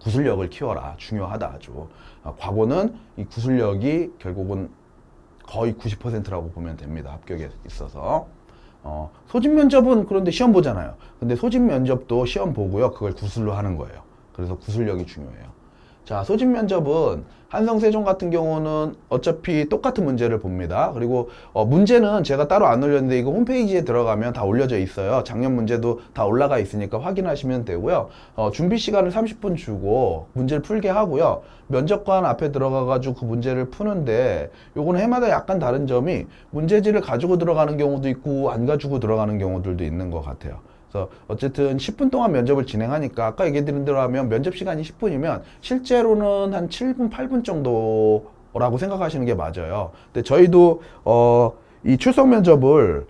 구술력을 키워라. 중요하다 아주. 과거는 이 구술력이 결국은 거의 90%라고 보면 됩니다. 합격에 있어서. 소집 면접은 그런데 시험 보잖아요. 근데 소집 면접도 시험 보고요. 그걸 구술로 하는 거예요. 그래서 구술력이 중요해요. 자, 소집 면접은 한성세종 같은 경우는 어차피 똑같은 문제를 봅니다. 그리고 문제는 제가 따로 안 올렸는데 이거 홈페이지에 들어가면 다 올려져 있어요. 작년 문제도 다 올라가 있으니까 확인하시면 되고요. 준비 시간을 30분 주고 문제를 풀게 하고요. 면접관 앞에 들어가가지고 그 문제를 푸는데 요거는 해마다 약간 다른 점이 문제지를 가지고 들어가는 경우도 있고 안 가지고 들어가는 경우들도 있는 것 같아요. 그래서 어쨌든 10분 동안 면접을 진행하니까 아까 얘기 드린 대로 하면 면접 시간이 10분이면 실제로는 한 7분, 8분 정도라고 생각하시는 게 맞아요. 근데 저희도 이 출석 면접을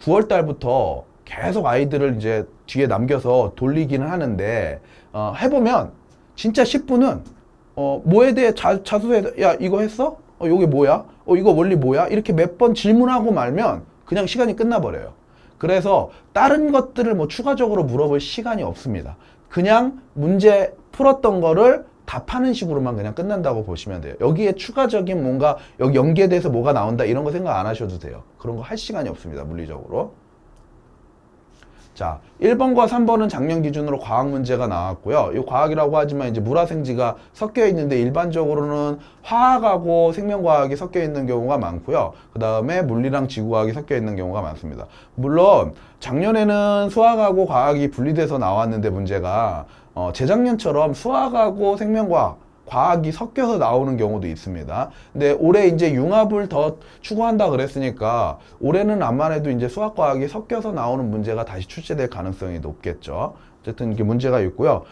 9월 달부터 계속 아이들을 이제 뒤에 남겨서 돌리기는 하는데 해보면 진짜 10분은 뭐에 대해 자소서에 야 이거 했어? 요게 뭐야? 이거 원리 뭐야? 이렇게 몇 번 질문하고 말면 그냥 시간이 끝나버려요. 그래서 다른 것들을 뭐 추가적으로 물어볼 시간이 없습니다. 그냥 문제 풀었던 거를 답하는 식으로만 그냥 끝난다고 보시면 돼요. 여기에 추가적인 뭔가 여기 연계돼서 뭐가 나온다 이런 거 생각 안 하셔도 돼요. 그런 거 할 시간이 없습니다. 물리적으로. 자, 1번과 3번은 작년 기준으로 과학 문제가 나왔고요. 이 과학이라고 하지만 이제 물화생지가 섞여 있는데 일반적으로는 화학하고 생명과학이 섞여 있는 경우가 많고요. 그 다음에 물리랑 지구과학이 섞여 있는 경우가 많습니다. 물론 작년에는 수학하고 과학이 분리돼서 나왔는데 문제가 재작년처럼 수학하고 생명과학 과학이 섞여서 나오는 경우도 있습니다. 근데 올해 이제 융합을 더 추구한다 그랬으니까 올해는 암만 해도 이제 수학과학이 섞여서 나오는 문제가 다시 출제될 가능성이 높겠죠. 어쨌든 이게 문제가 있고요.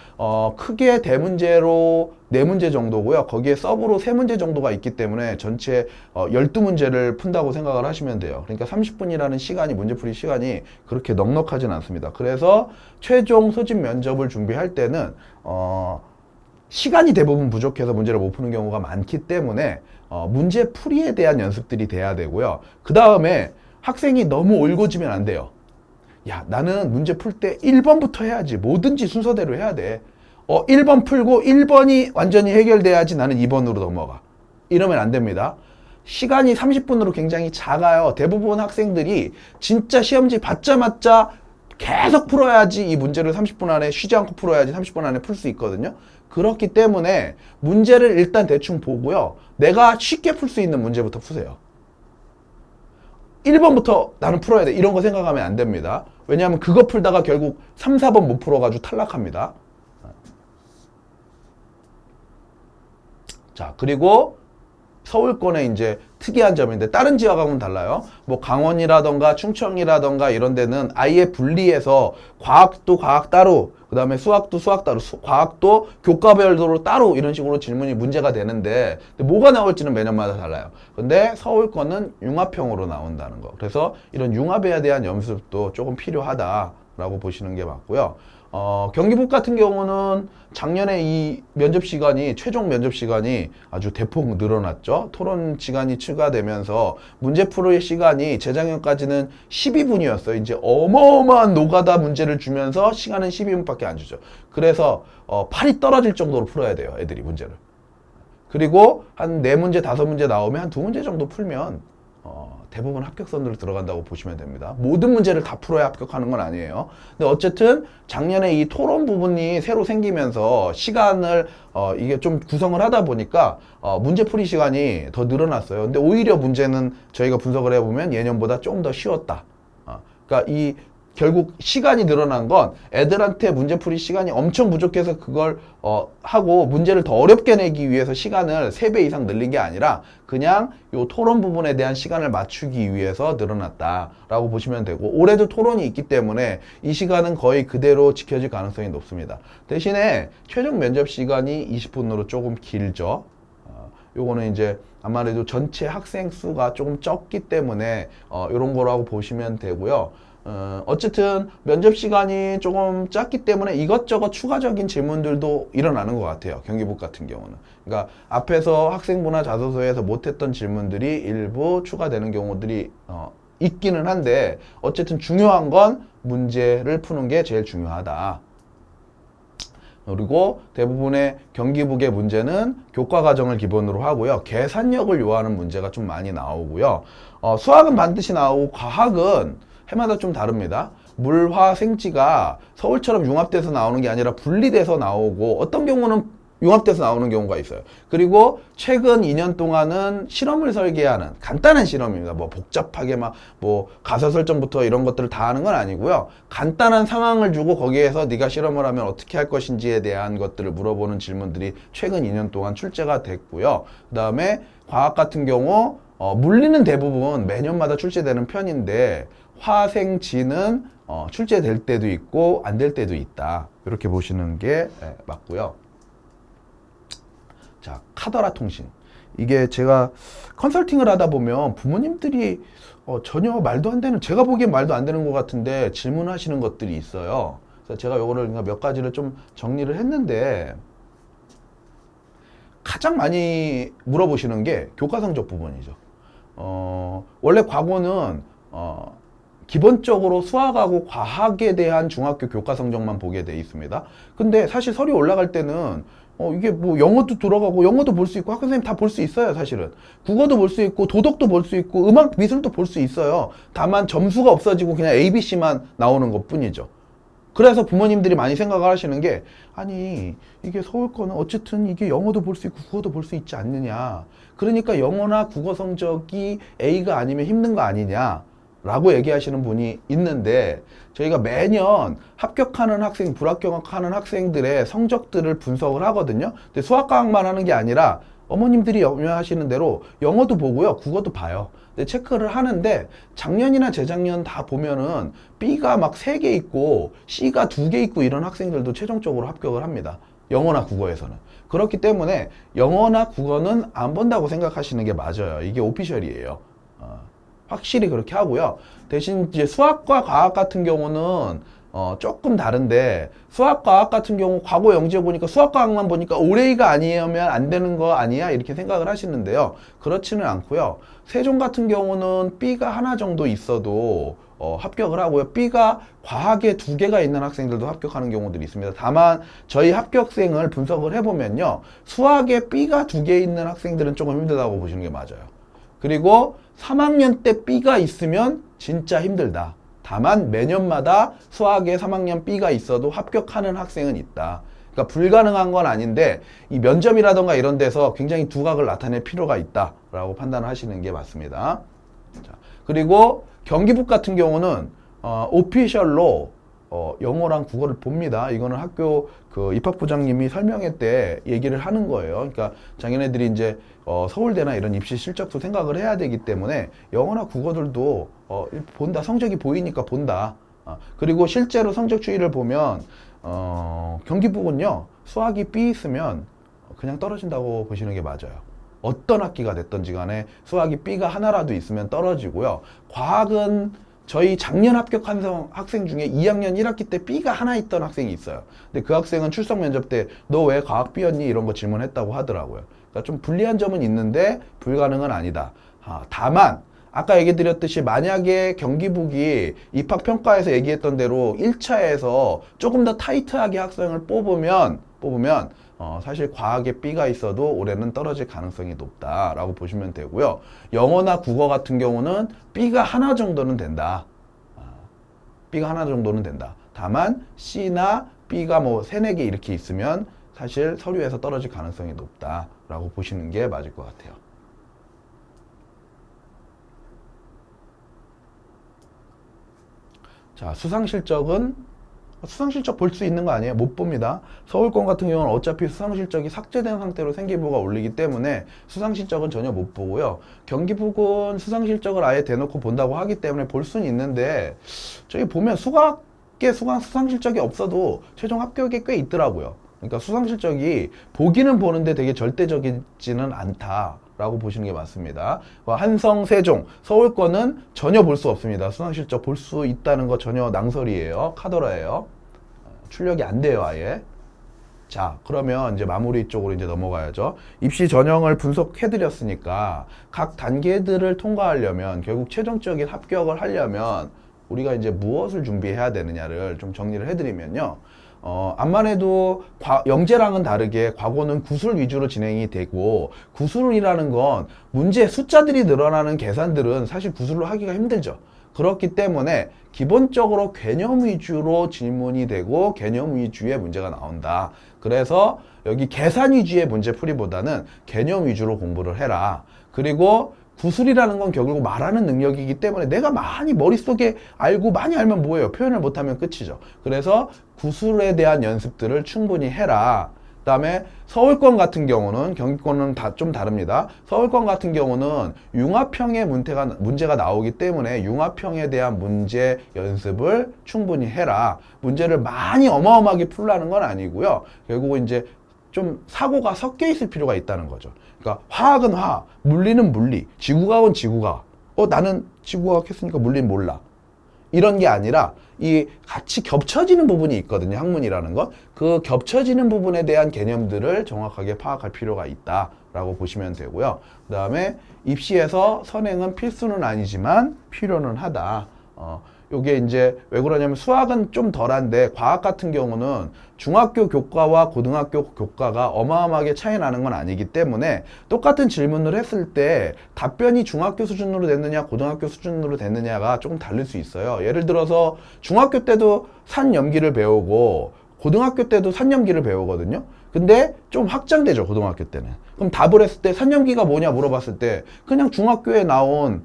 크게 대문제로 4문제 정도고요. 거기에 서브로 3문제 정도가 있기 때문에 전체 12문제를 푼다고 생각을 하시면 돼요. 그러니까 30분이라는 시간이 문제풀이 시간이 그렇게 넉넉하진 않습니다. 그래서 최종 소집 면접을 준비할 때는 시간이 대부분 부족해서 문제를 못 푸는 경우가 많기 때문에 문제 풀이에 대한 연습들이 돼야 되고요. 그 다음에 학생이 너무 올고지면 안 돼요. 야, 나는 문제 풀 때 1번부터 해야지. 뭐든지 순서대로 해야 돼. 1번 풀고 1번이 완전히 해결돼야지 나는 2번으로 넘어가. 이러면 안 됩니다. 시간이 30분으로 굉장히 작아요. 대부분 학생들이 진짜 시험지 받자마자 계속 풀어야지 이 문제를 30분 안에 쉬지 않고 풀어야지 30분 안에 풀 수 있거든요. 그렇기 때문에 문제를 일단 대충 보고요. 내가 쉽게 풀 수 있는 문제부터 푸세요. 1번부터 나는 풀어야 돼. 이런 거 생각하면 안 됩니다. 왜냐하면 그거 풀다가 결국 3, 4번 못 풀어가지고 탈락합니다. 자, 그리고 서울권의 이제 특이한 점인데 다른 지역하고는 달라요. 뭐 강원이라던가 충청이라던가 이런 데는 아예 분리해서 과학도 과학 따로, 그 다음에 수학도 수학 따로, 과학도 교과별로 따로 이런 식으로 질문이 문제가 되는데 뭐가 나올지는 매년마다 달라요. 근데 서울권은 융합형으로 나온다는 거. 그래서 이런 융합에 대한 연습도 조금 필요하다라고 라고 보시는 게 맞고요. 경기북 같은 경우는 작년에 이 면접 시간이, 최종 면접 시간이 아주 대폭 늘어났죠. 토론 시간이 추가되면서 문제 풀이의 시간이 재작년까지는 12분이었어요. 이제 어마어마한 노가다 문제를 주면서 시간은 12분밖에 안 주죠. 그래서 팔이 떨어질 정도로 풀어야 돼요, 애들이 문제를. 그리고 한 4문제, 5문제 나오면 한 2문제 정도 풀면 대부분 합격선으로 들어간다고 보시면 됩니다. 모든 문제를 다 풀어야 합격하는 건 아니에요. 근데 어쨌든 작년에 이 토론 부분이 새로 생기면서 시간을 이게 좀 구성을 하다 보니까 문제 풀이 시간이 더 늘어났어요. 근데 오히려 문제는 저희가 분석을 해보면 예년보다 좀 더 쉬웠다. 그러니까 이 결국 시간이 늘어난 건 애들한테 문제풀이 시간이 엄청 부족해서 그걸 하고 문제를 더 어렵게 내기 위해서 시간을 3배 이상 늘린 게 아니라 그냥 요 토론 부분에 대한 시간을 맞추기 위해서 늘어났다라고 보시면 되고, 올해도 토론이 있기 때문에 이 시간은 거의 그대로 지켜질 가능성이 높습니다. 대신에 최종 면접 시간이 20분으로 조금 길죠. 요거는 이제 아무래도 전체 학생 수가 조금 적기 때문에 요런 거라고 보시면 되고요. 어쨌든 면접 시간이 조금 짧기 때문에 이것저것 추가적인 질문들도 일어나는 것 같아요. 경기북 같은 경우는. 그러니까 앞에서 학생부나 자소서에서 못했던 질문들이 일부 추가되는 경우들이 있기는 한데, 어쨌든 중요한 건 문제를 푸는 게 제일 중요하다. 그리고 대부분의 경기북의 문제는 교과 과정을 기본으로 하고요. 계산력을 요하는 문제가 좀 많이 나오고요. 수학은 반드시 나오고 과학은 해마다 좀 다릅니다. 물, 화, 생지가 서울처럼 융합돼서 나오는 게 아니라 분리돼서 나오고, 어떤 경우는 융합돼서 나오는 경우가 있어요. 그리고 최근 2년 동안은 실험을 설계하는 간단한 실험입니다. 뭐 복잡하게 막 뭐 가설 설정부터 이런 것들을 다 하는 건 아니고요. 간단한 상황을 주고 거기에서 네가 실험을 하면 어떻게 할 것인지에 대한 것들을 물어보는 질문들이 최근 2년 동안 출제가 됐고요. 그 다음에 과학 같은 경우 물리는 대부분 매년마다 출제되는 편인데, 화생지는 출제될 때도 있고 안 될 때도 있다. 이렇게 보시는 게 맞고요. 자, 카더라 통신. 이게 제가 컨설팅을 하다 보면 부모님들이 전혀 말도 안 되는, 제가 보기엔 말도 안 되는 것 같은데 질문하시는 것들이 있어요. 그래서 제가 요거를 몇 가지를 좀 정리를 했는데, 가장 많이 물어보시는 게 교과 성적 부분이죠. 원래 과거는 기본적으로 수학하고 과학에 대한 중학교 교과 성적만 보게 돼 있습니다. 근데 사실 서류 올라갈 때는 이게 뭐 영어도 들어가고 영어도 볼 수 있고 학교 선생님 다 볼 수 있어요. 사실은 국어도 볼 수 있고 도덕도 볼 수 있고 음악 미술도 볼 수 있어요. 다만 점수가 없어지고 그냥 ABC만 나오는 것 뿐이죠. 그래서 부모님들이 많이 생각을 하시는 게, 아니 이게 서울 거는 어쨌든 이게 영어도 볼 수 있고 국어도 볼 수 있지 않느냐, 그러니까 영어나 국어 성적이 A가 아니면 힘든 거 아니냐 라고 얘기하시는 분이 있는데, 저희가 매년 합격하는 학생, 불합격하는 학생들의 성적들을 분석을 하거든요. 근데 수학과학만 하는 게 아니라 어머님들이 염려하시는 대로 영어도 보고요, 국어도 봐요. 근데 체크를 하는데 작년이나 재작년 다 보면은 B가 막 3개 있고 C가 2개 있고 이런 학생들도 최종적으로 합격을 합니다. 영어나 국어에서는. 그렇기 때문에 영어나 국어는 안 본다고 생각하시는 게 맞아요. 이게 오피셜이에요. 확실히 그렇게 하고요. 대신 이제 수학과 과학 같은 경우는 조금 다른데, 수학 과학 같은 경우 과거 영재 보니까 수학 과학만 보니까 올해가 아니면 안 되는 거 아니야 이렇게 생각을 하시는데요. 그렇지는 않고요. 세종 같은 경우는 B가 하나 정도 있어도 합격을 하고요. B가 과학에 2개가 있는 학생들도 합격하는 경우들이 있습니다. 다만 저희 합격생을 분석을 해보면요, 수학에 B가 2개 있는 학생들은 조금 힘들다고 보시는 게 맞아요. 그리고 3학년 때 B가 있으면 진짜 힘들다. 다만 매년마다 수학에 3학년 B가 있어도 합격하는 학생은 있다. 그러니까 불가능한 건 아닌데, 이 면접이라던가 이런 데서 굉장히 두각을 나타낼 필요가 있다라고 판단을 하시는 게 맞습니다. 자, 그리고 경기북 같은 경우는 오피셜로 영어랑 국어를 봅니다. 이거는 학교 그 입학부장님이 설명회 때 얘기를 하는 거예요. 그러니까 자기네들이 이제 서울대나 이런 입시 실적도 생각을 해야 되기 때문에 영어나 국어들도 본다. 성적이 보이니까 본다. 그리고 실제로 성적 추이를 보면 경기북은요, 수학이 B 있으면 그냥 떨어진다고 보시는 게 맞아요. 어떤 학기가 됐던지 간에 수학이 B가 하나라도 있으면 떨어지고요. 과학은 저희 작년 합격한 학생 중에 2학년 1학기 때 B가 하나 있던 학생이 있어요. 근데 그 학생은 출석 면접 때 너 왜 과학 B였니? 이런 거 질문했다고 하더라고요. 그러니까 좀 불리한 점은 있는데 불가능은 아니다. 다만 아까 얘기 드렸듯이 만약에 경기북이 입학평가에서 얘기했던 대로 1차에서 조금 더 타이트하게 학생을 뽑으면 사실 과학에 B가 있어도 올해는 떨어질 가능성이 높다라고 보시면 되고요. 영어나 국어 같은 경우는 B가 하나 정도는 된다. B가 하나 정도는 된다. 다만 C나 B가 뭐 3, 4개 이렇게 있으면 사실 서류에서 떨어질 가능성이 높다라고 보시는 게 맞을 것 같아요. 자, 수상실적 볼 수 있는 거 아니에요? 못 봅니다. 서울권 같은 경우는 어차피 수상실적이 삭제된 상태로 생기부가 올리기 때문에 수상실적은 전혀 못 보고요. 경기북은 수상실적을 아예 대놓고 본다고 하기 때문에 볼 수는 있는데 저기 보면 수상실적이 없어도 최종 합격이 꽤 있더라고요. 그러니까 수상실적이 보기는 보는데 되게 절대적이지는 않다라고 보시는 게 맞습니다. 한성, 세종, 서울권은 전혀 볼 수 없습니다. 수상실적 볼 수 있다는 거 전혀 낭설이에요. 카더라예요. 출력이 안 돼요, 아예. 자, 그러면 이제 마무리 쪽으로 이제 넘어가야죠. 입시 전형을 분석해드렸으니까 각 단계들을 통과하려면 결국 최종적인 합격을 하려면 우리가 이제 무엇을 준비해야 되느냐를 좀 정리를 해드리면요. 암만 해도 영재랑은 다르게 과거는 구술 위주로 진행이 되고 구술이라는 건 문제 숫자들이 늘어나는 계산들은 사실 구술로 하기가 힘들죠. 그렇기 때문에 기본적으로 개념 위주로 질문이 되고 개념 위주의 문제가 나온다. 그래서 여기 계산 위주의 문제풀이보다는 개념 위주로 공부를 해라. 그리고 구술이라는 건 결국 말하는 능력이기 때문에 내가 많이 머릿속에 알고 많이 알면 뭐예요? 표현을 못하면 끝이죠. 그래서 구술에 대한 연습들을 충분히 해라. 그 다음에 서울권 같은 경우는 경기권은 좀 다릅니다. 서울권 같은 경우는 융합형의 문제가 나오기 때문에 융합형에 대한 문제 연습을 충분히 해라. 문제를 많이 어마어마하게 풀라는 건 아니고요. 결국은 이제 좀 사고가 섞여 있을 필요가 있다는 거죠. 그러니까 화학은 화학, 물리는 물리, 지구과학은 지구과학. 나는 지구과학 했으니까 물리는 몰라. 이런 게 아니라 이 같이 겹쳐지는 부분이 있거든요. 학문이라는 것. 그 겹쳐지는 부분에 대한 개념들을 정확하게 파악할 필요가 있다라고 보시면 되고요. 그 다음에 입시에서 선행은 필수는 아니지만 필요는 하다. 요게 이제 왜 그러냐면 수학은 좀 덜한데 과학 같은 경우는 중학교 교과와 고등학교 교과가 어마어마하게 차이 나는 건 아니기 때문에 똑같은 질문을 했을 때 답변이 중학교 수준으로 됐느냐 고등학교 수준으로 됐느냐가 조금 다를 수 있어요. 예를 들어서 중학교 때도 산염기를 배우고 고등학교 때도 산염기를 배우거든요. 근데 좀 확장되죠, 고등학교 때는. 그럼 답을 했을 때 산염기가 뭐냐 물어봤을 때 그냥 중학교에 나온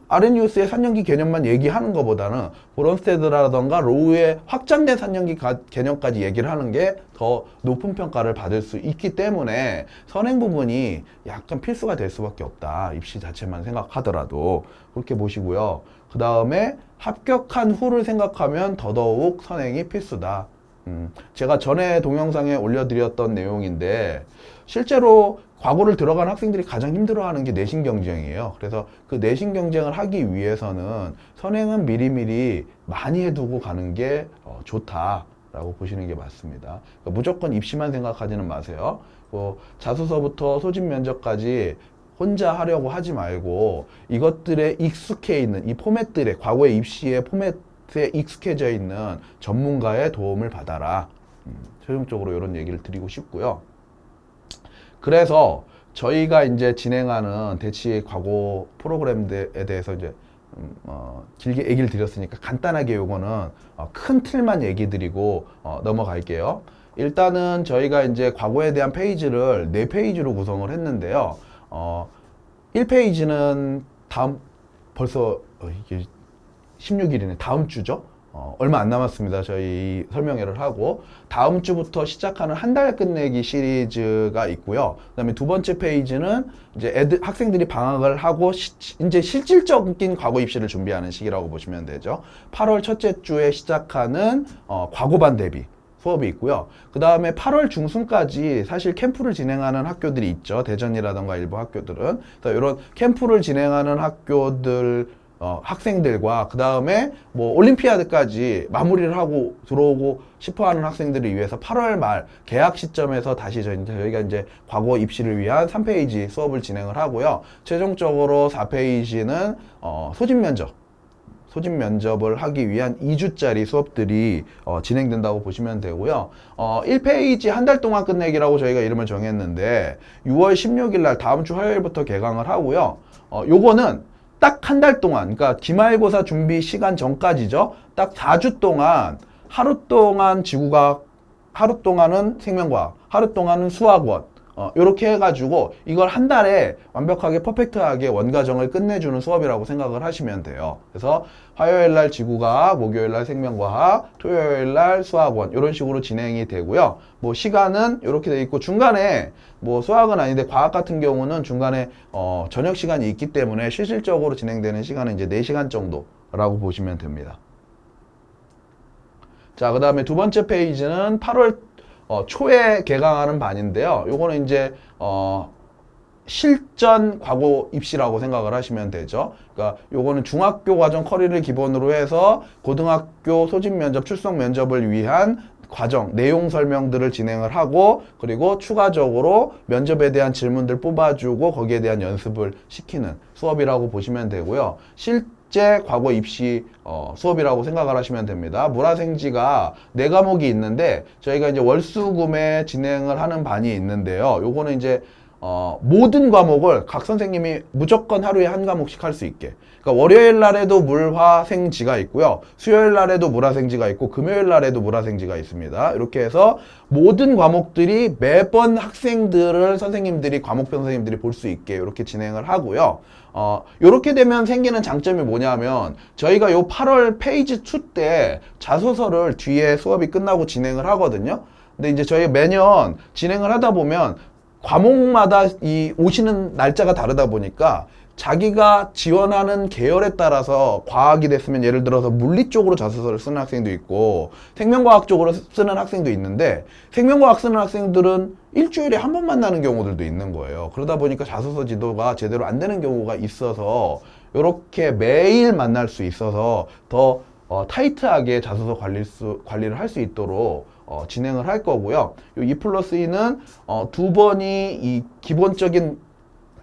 아르니우스의 산염기 개념만 얘기하는 것보다는 보론스테드라던가 로우의 확장된 산염기 개념까지 얘기를 하는 게 더 높은 평가를 받을 수 있기 때문에 선행 부분이 약간 필수가 될 수밖에 없다. 입시 자체만 생각하더라도 그렇게 보시고요. 그 다음에 합격한 후를 생각하면 더더욱 선행이 필수다. 제가 전에 동영상에 올려드렸던 내용인데 실제로 과거를 들어간 학생들이 가장 힘들어하는 게 내신 경쟁이에요. 그래서 그 내신 경쟁을 하기 위해서는 선행은 미리미리 많이 해두고 가는 게 좋다라고 보시는 게 맞습니다. 그러니까 무조건 입시만 생각하지는 마세요. 자소서부터 소집 면접까지 혼자 하려고 하지 말고 이것들에 익숙해 있는 이 포맷들의 과거의 입시의 포맷에 익숙해져 있는 전문가의 도움을 받아라. 최종적으로 이런 얘기를 드리고 싶고요. 그래서 저희가 이제 진행하는 대치 과거 프로그램에 대해서 이제 길게 얘기를 드렸으니까 간단하게 요거는 큰 틀만 얘기 드리고 넘어갈게요. 일단은 저희가 이제 과거에 대한 페이지를 4페이지로 구성을 했는데요. 1페이지는 벌써 이게 16일이네. 다음 주죠. 얼마 안 남았습니다. 저희 설명회를 하고 다음 주부터 시작하는 한 달 끝내기 시리즈가 있고요. 그다음에 두 번째 페이지는 이제 학생들이 방학을 하고 이제 실질적인 과거 입시를 준비하는 시기라고 보시면 되죠. 8월 첫째 주에 시작하는 과거반 대비 수업이 있고요. 그 다음에 8월 중순까지 사실 캠프를 진행하는 학교들이 있죠. 대전이라던가 일부 학교들은. 그래서 이런 캠프를 진행하는 학교들 학생들과 그 다음에 뭐 올림피아드까지 마무리를 하고 들어오고 싶어하는 학생들을 위해서 8월 말 개학 시점에서 다시 저희가 이제 과거 입시를 위한 3페이지 수업을 진행을 하고요. 최종적으로 4페이지는 소집 면접을 하기 위한 2주짜리 수업들이 진행된다고 보시면 되고요. 1페이지 한 달 동안 끝내기라고 저희가 이름을 정했는데 6월 16일 날 다음 주 화요일부터 개강을 하고요. 요거는 딱 한 달 동안, 그러니까 기말고사 준비 시간 전까지죠. 딱 4주 동안 하루 동안 지구과학, 하루 동안은 생명과학, 하루 동안은 수학원, 요렇게 해가지고 이걸 한 달에 완벽하게 퍼펙트하게 원과정을 끝내주는 수업이라고 생각을 하시면 돼요. 그래서 화요일날 지구과학, 목요일날 생명과학, 토요일날 수학원 이런 식으로 진행이 되고요. 뭐 시간은 이렇게 돼 있고 중간에 뭐 수학은 아닌데 과학 같은 경우는 중간에 저녁 시간이 있기 때문에 실질적으로 진행되는 시간은 이제 4시간 정도라고 보시면 됩니다. 자, 그 다음에 두 번째 페이지는 8월 초에 개강하는 반인데요. 요거는 이제 실전 과거 입시라고 생각을 하시면 되죠. 그러니까 요거는 중학교 과정 커리를 기본으로 해서 고등학교 소집 면접, 출석 면접을 위한 과정, 내용 설명들을 진행을 하고 그리고 추가적으로 면접에 대한 질문들 뽑아주고 거기에 대한 연습을 시키는 수업이라고 보시면 되고요. 실제 과거 입시 수업이라고 생각을 하시면 됩니다. 물화생지가 4과목이 있는데 저희가 이제 월수금에 진행을 하는 반이 있는데요. 요거는 이제 모든 과목을 각 선생님이 무조건 하루에 한 과목씩 할 수 있게. 그러니까 월요일 날에도 물화생지가 있고요. 수요일 날에도 물화생지가 있고 금요일 날에도 물화생지가 있습니다. 이렇게 해서 모든 과목들이 매번 학생들을 선생님들이 과목별 선생님들이 볼 수 있게 이렇게 진행을 하고요. 이렇게 되면 생기는 장점이 뭐냐면 저희가 요 8월 페이지 2 때 자소서를 뒤에 수업이 끝나고 진행을 하거든요. 근데 이제 저희 매년 진행을 하다 보면 과목마다 이 오시는 날짜가 다르다 보니까 자기가 지원하는 계열에 따라서 과학이 됐으면 예를 들어서 물리 쪽으로 자소서를 쓰는 학생도 있고 생명과학 쪽으로 쓰는 학생도 있는데 생명과학 쓰는 학생들은 일주일에 한 번 만나는 경우들도 있는 거예요. 그러다 보니까 자소서 지도가 제대로 안 되는 경우가 있어서 이렇게 매일 만날 수 있어서 더 타이트하게 자소서 관리를 할 수 있도록 진행을 할 거고요. 이 2+2는 2번이 이 기본적인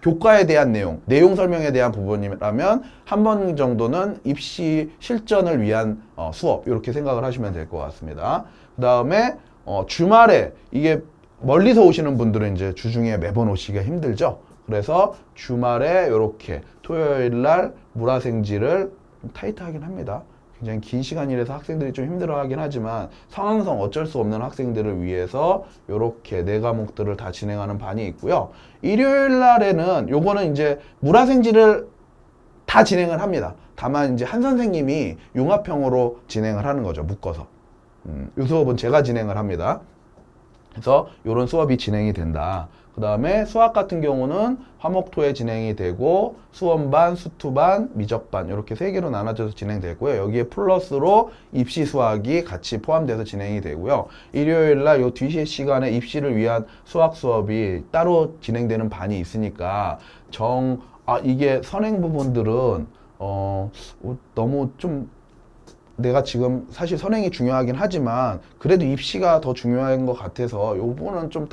교과에 대한 내용 설명에 대한 부분이라면 한 번 정도는 입시 실전을 위한 수업 이렇게 생각을 하시면 될 것 같습니다. 그 다음에 주말에 이게 멀리서 오시는 분들은 이제 주중에 매번 오시기가 힘들죠. 그래서 주말에 이렇게 토요일 날 물화생지를 좀 타이트하긴 합니다. 굉장히 긴 시간이라서 학생들이 좀 힘들어하긴 하지만 상황상 어쩔 수 없는 학생들을 위해서 이렇게 4과목들을 다 진행하는 반이 있고요. 일요일 날에는 요거는 이제 물화생지를 다 진행을 합니다. 다만 이제 한 선생님이 융합형으로 진행을 하는 거죠. 묶어서. 이 수업은 제가 진행을 합니다. 그래서 이런 수업이 진행이 된다. 그 다음에 수학 같은 경우는 화목토에 진행이 되고 수원반, 수투반, 미적반 이렇게 3개로 나눠져서 진행되고요. 여기에 플러스로 입시 수학이 같이 포함돼서 진행이 되고요. 일요일날 요 뒤시 시간에 입시를 위한 수학 수업이 따로 진행되는 반이 있으니까 이게 선행 부분들은 너무 좀 내가 지금 사실 선행이 중요하긴 하지만 그래도 입시가 더 중요한 것 같아서 요 부분은 좀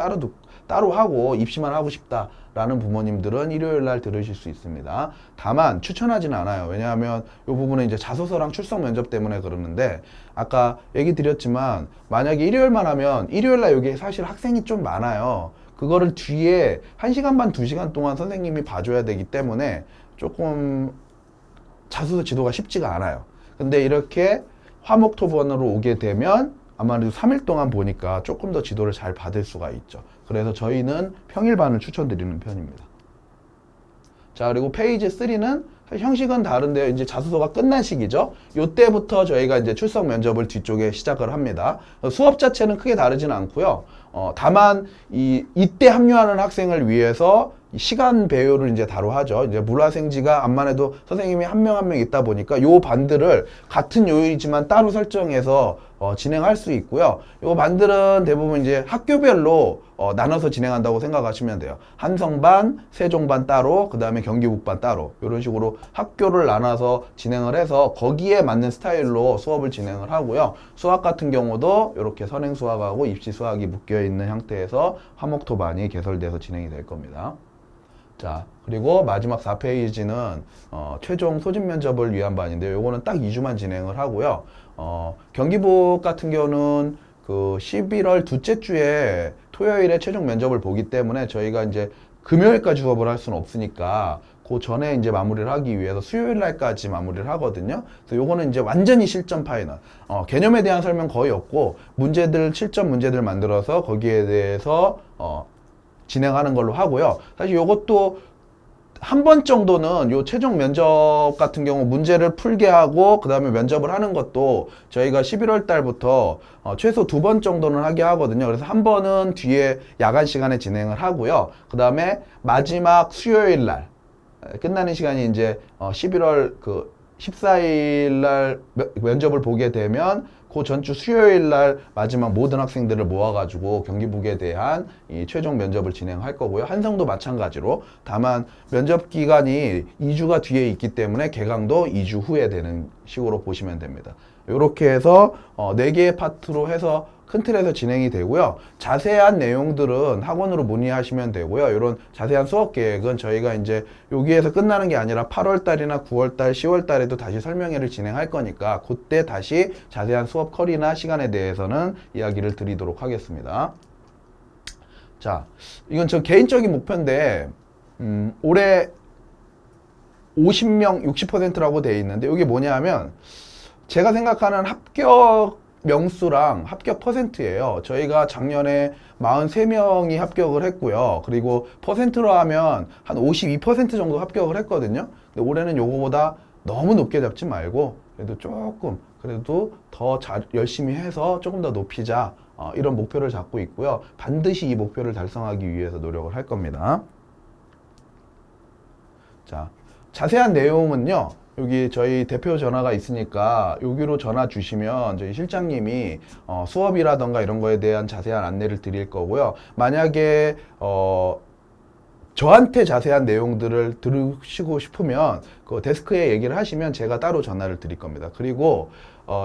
따로 하고 입시만 하고 싶다라는 부모님들은 일요일 날 들으실 수 있습니다. 다만 추천하지는 않아요. 왜냐하면 이 부분은 이제 자소서랑 출석 면접 때문에 그러는데 아까 얘기 드렸지만 만약에 일요일만 하면 일요일 날 여기 사실 학생이 좀 많아요. 그거를 뒤에 1시간 반, 2시간 동안 선생님이 봐줘야 되기 때문에 조금 자소서 지도가 쉽지가 않아요. 근데 이렇게 화목토반으로 오게 되면 아마도 3일 동안 보니까 조금 더 지도를 잘 받을 수가 있죠. 그래서 저희는 평일반을 추천드리는 편입니다. 자, 그리고 페이지 3는 형식은 다른데요. 이제 자소서가 끝난 시기죠. 요때부터 저희가 이제 출석 면접을 뒤쪽에 시작을 합니다. 수업 자체는 크게 다르진 않고요. 다만 이때 합류하는 학생을 위해서 시간 배열을 이제 다루 하죠. 이제 물화생지가 암만 해도 선생님이 한 명 한 명 있다 보니까 요 반들을 같은 요일이지만 따로 설정해서 진행할 수 있고요. 요 반들은 대부분 이제 학교별로 나눠서 진행한다고 생각하시면 돼요. 한성반, 세종반 따로, 그 다음에 경기북반 따로 이런 식으로 학교를 나눠서 진행을 해서 거기에 맞는 스타일로 수업을 진행을 하고요. 수학 같은 경우도 이렇게 선행 수학하고 입시 수학이 묶여 있는 형태에서 화목토반이 개설돼서 진행이 될 겁니다. 자, 그리고 마지막 4페이지는 최종 소집 면접을 위한 반인데요. 요거는 딱 2주만 진행을 하고요. 경기북 같은 경우는 그 11월 둘째 주에 토요일에 최종 면접을 보기 때문에 저희가 이제 금요일까지 수업을 할 수는 없으니까 그 전에 이제 마무리를 하기 위해서 수요일 날까지 마무리를 하거든요. 그래서 요거는 이제 완전히 실전 파이널. 개념에 대한 설명 거의 없고 문제들, 실전 문제들 만들어서 거기에 대해서 진행하는 걸로 하고요. 사실 요것도 한 번 정도는 요 최종 면접 같은 경우 문제를 풀게 하고 그 다음에 면접을 하는 것도 저희가 11월 달부터 최소 2번 정도는 하게 하거든요. 그래서 한 번은 뒤에 야간 시간에 진행을 하고요. 그 다음에 마지막 수요일 날 끝나는 시간이 이제 11월 그 14일 날 면접을 보게 되면 그 전주 수요일 날 마지막 모든 학생들을 모아가지고 경기북에 대한 이 최종 면접을 진행할 거고요. 한성도 마찬가지로. 다만 면접 기간이 2주가 뒤에 있기 때문에 개강도 2주 후에 되는 식으로 보시면 됩니다. 이렇게 해서 4개의 파트로 해서 큰 틀에서 진행이 되고요. 자세한 내용들은 학원으로 문의하시면 되고요. 이런 자세한 수업 계획은 저희가 이제 여기에서 끝나는 게 아니라 8월 달이나 9월 달, 10월 달에도 다시 설명회를 진행할 거니까 그때 다시 자세한 수업 컬이나 시간에 대해서는 이야기를 드리도록 하겠습니다. 자, 이건 저 개인적인 목표인데 올해 50명, 60%라고 되어 있는데 이게 뭐냐면 제가 생각하는 합격 명수랑 합격 퍼센트예요. 저희가 작년에 43명이 합격을 했고요. 그리고 퍼센트로 하면 한 52% 정도 합격을 했거든요. 근데 올해는 요거보다 너무 높게 잡지 말고 그래도 조금 그래도 더 열심히 해서 조금 더 높이자 이런 목표를 잡고 있고요. 반드시 이 목표를 달성하기 위해서 노력을 할 겁니다. 자, 자세한 내용은요. 여기 저희 대표 전화가 있으니까 여기로 전화 주시면 저희 실장님이 수업이라던가 이런 거에 대한 자세한 안내를 드릴 거고요. 만약에 저한테 자세한 내용들을 들으시고 싶으면 그 데스크에 얘기를 하시면 제가 따로 전화를 드릴 겁니다. 그리고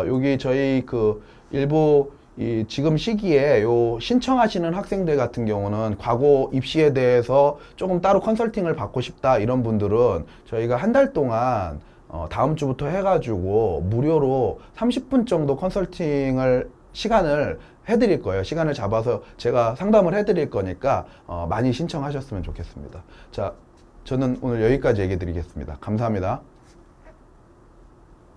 여기 저희 그 일부 이 지금 시기에 요 신청하시는 학생들 같은 경우는 과거 입시에 대해서 조금 따로 컨설팅을 받고 싶다 이런 분들은 저희가 한 달 동안 다음 주부터 해가지고 무료로 30분 정도 컨설팅을 시간을 해드릴 거예요. 시간을 잡아서 제가 상담을 해드릴 거니까 많이 신청하셨으면 좋겠습니다. 자, 저는 오늘 여기까지 얘기 드리겠습니다. 감사합니다.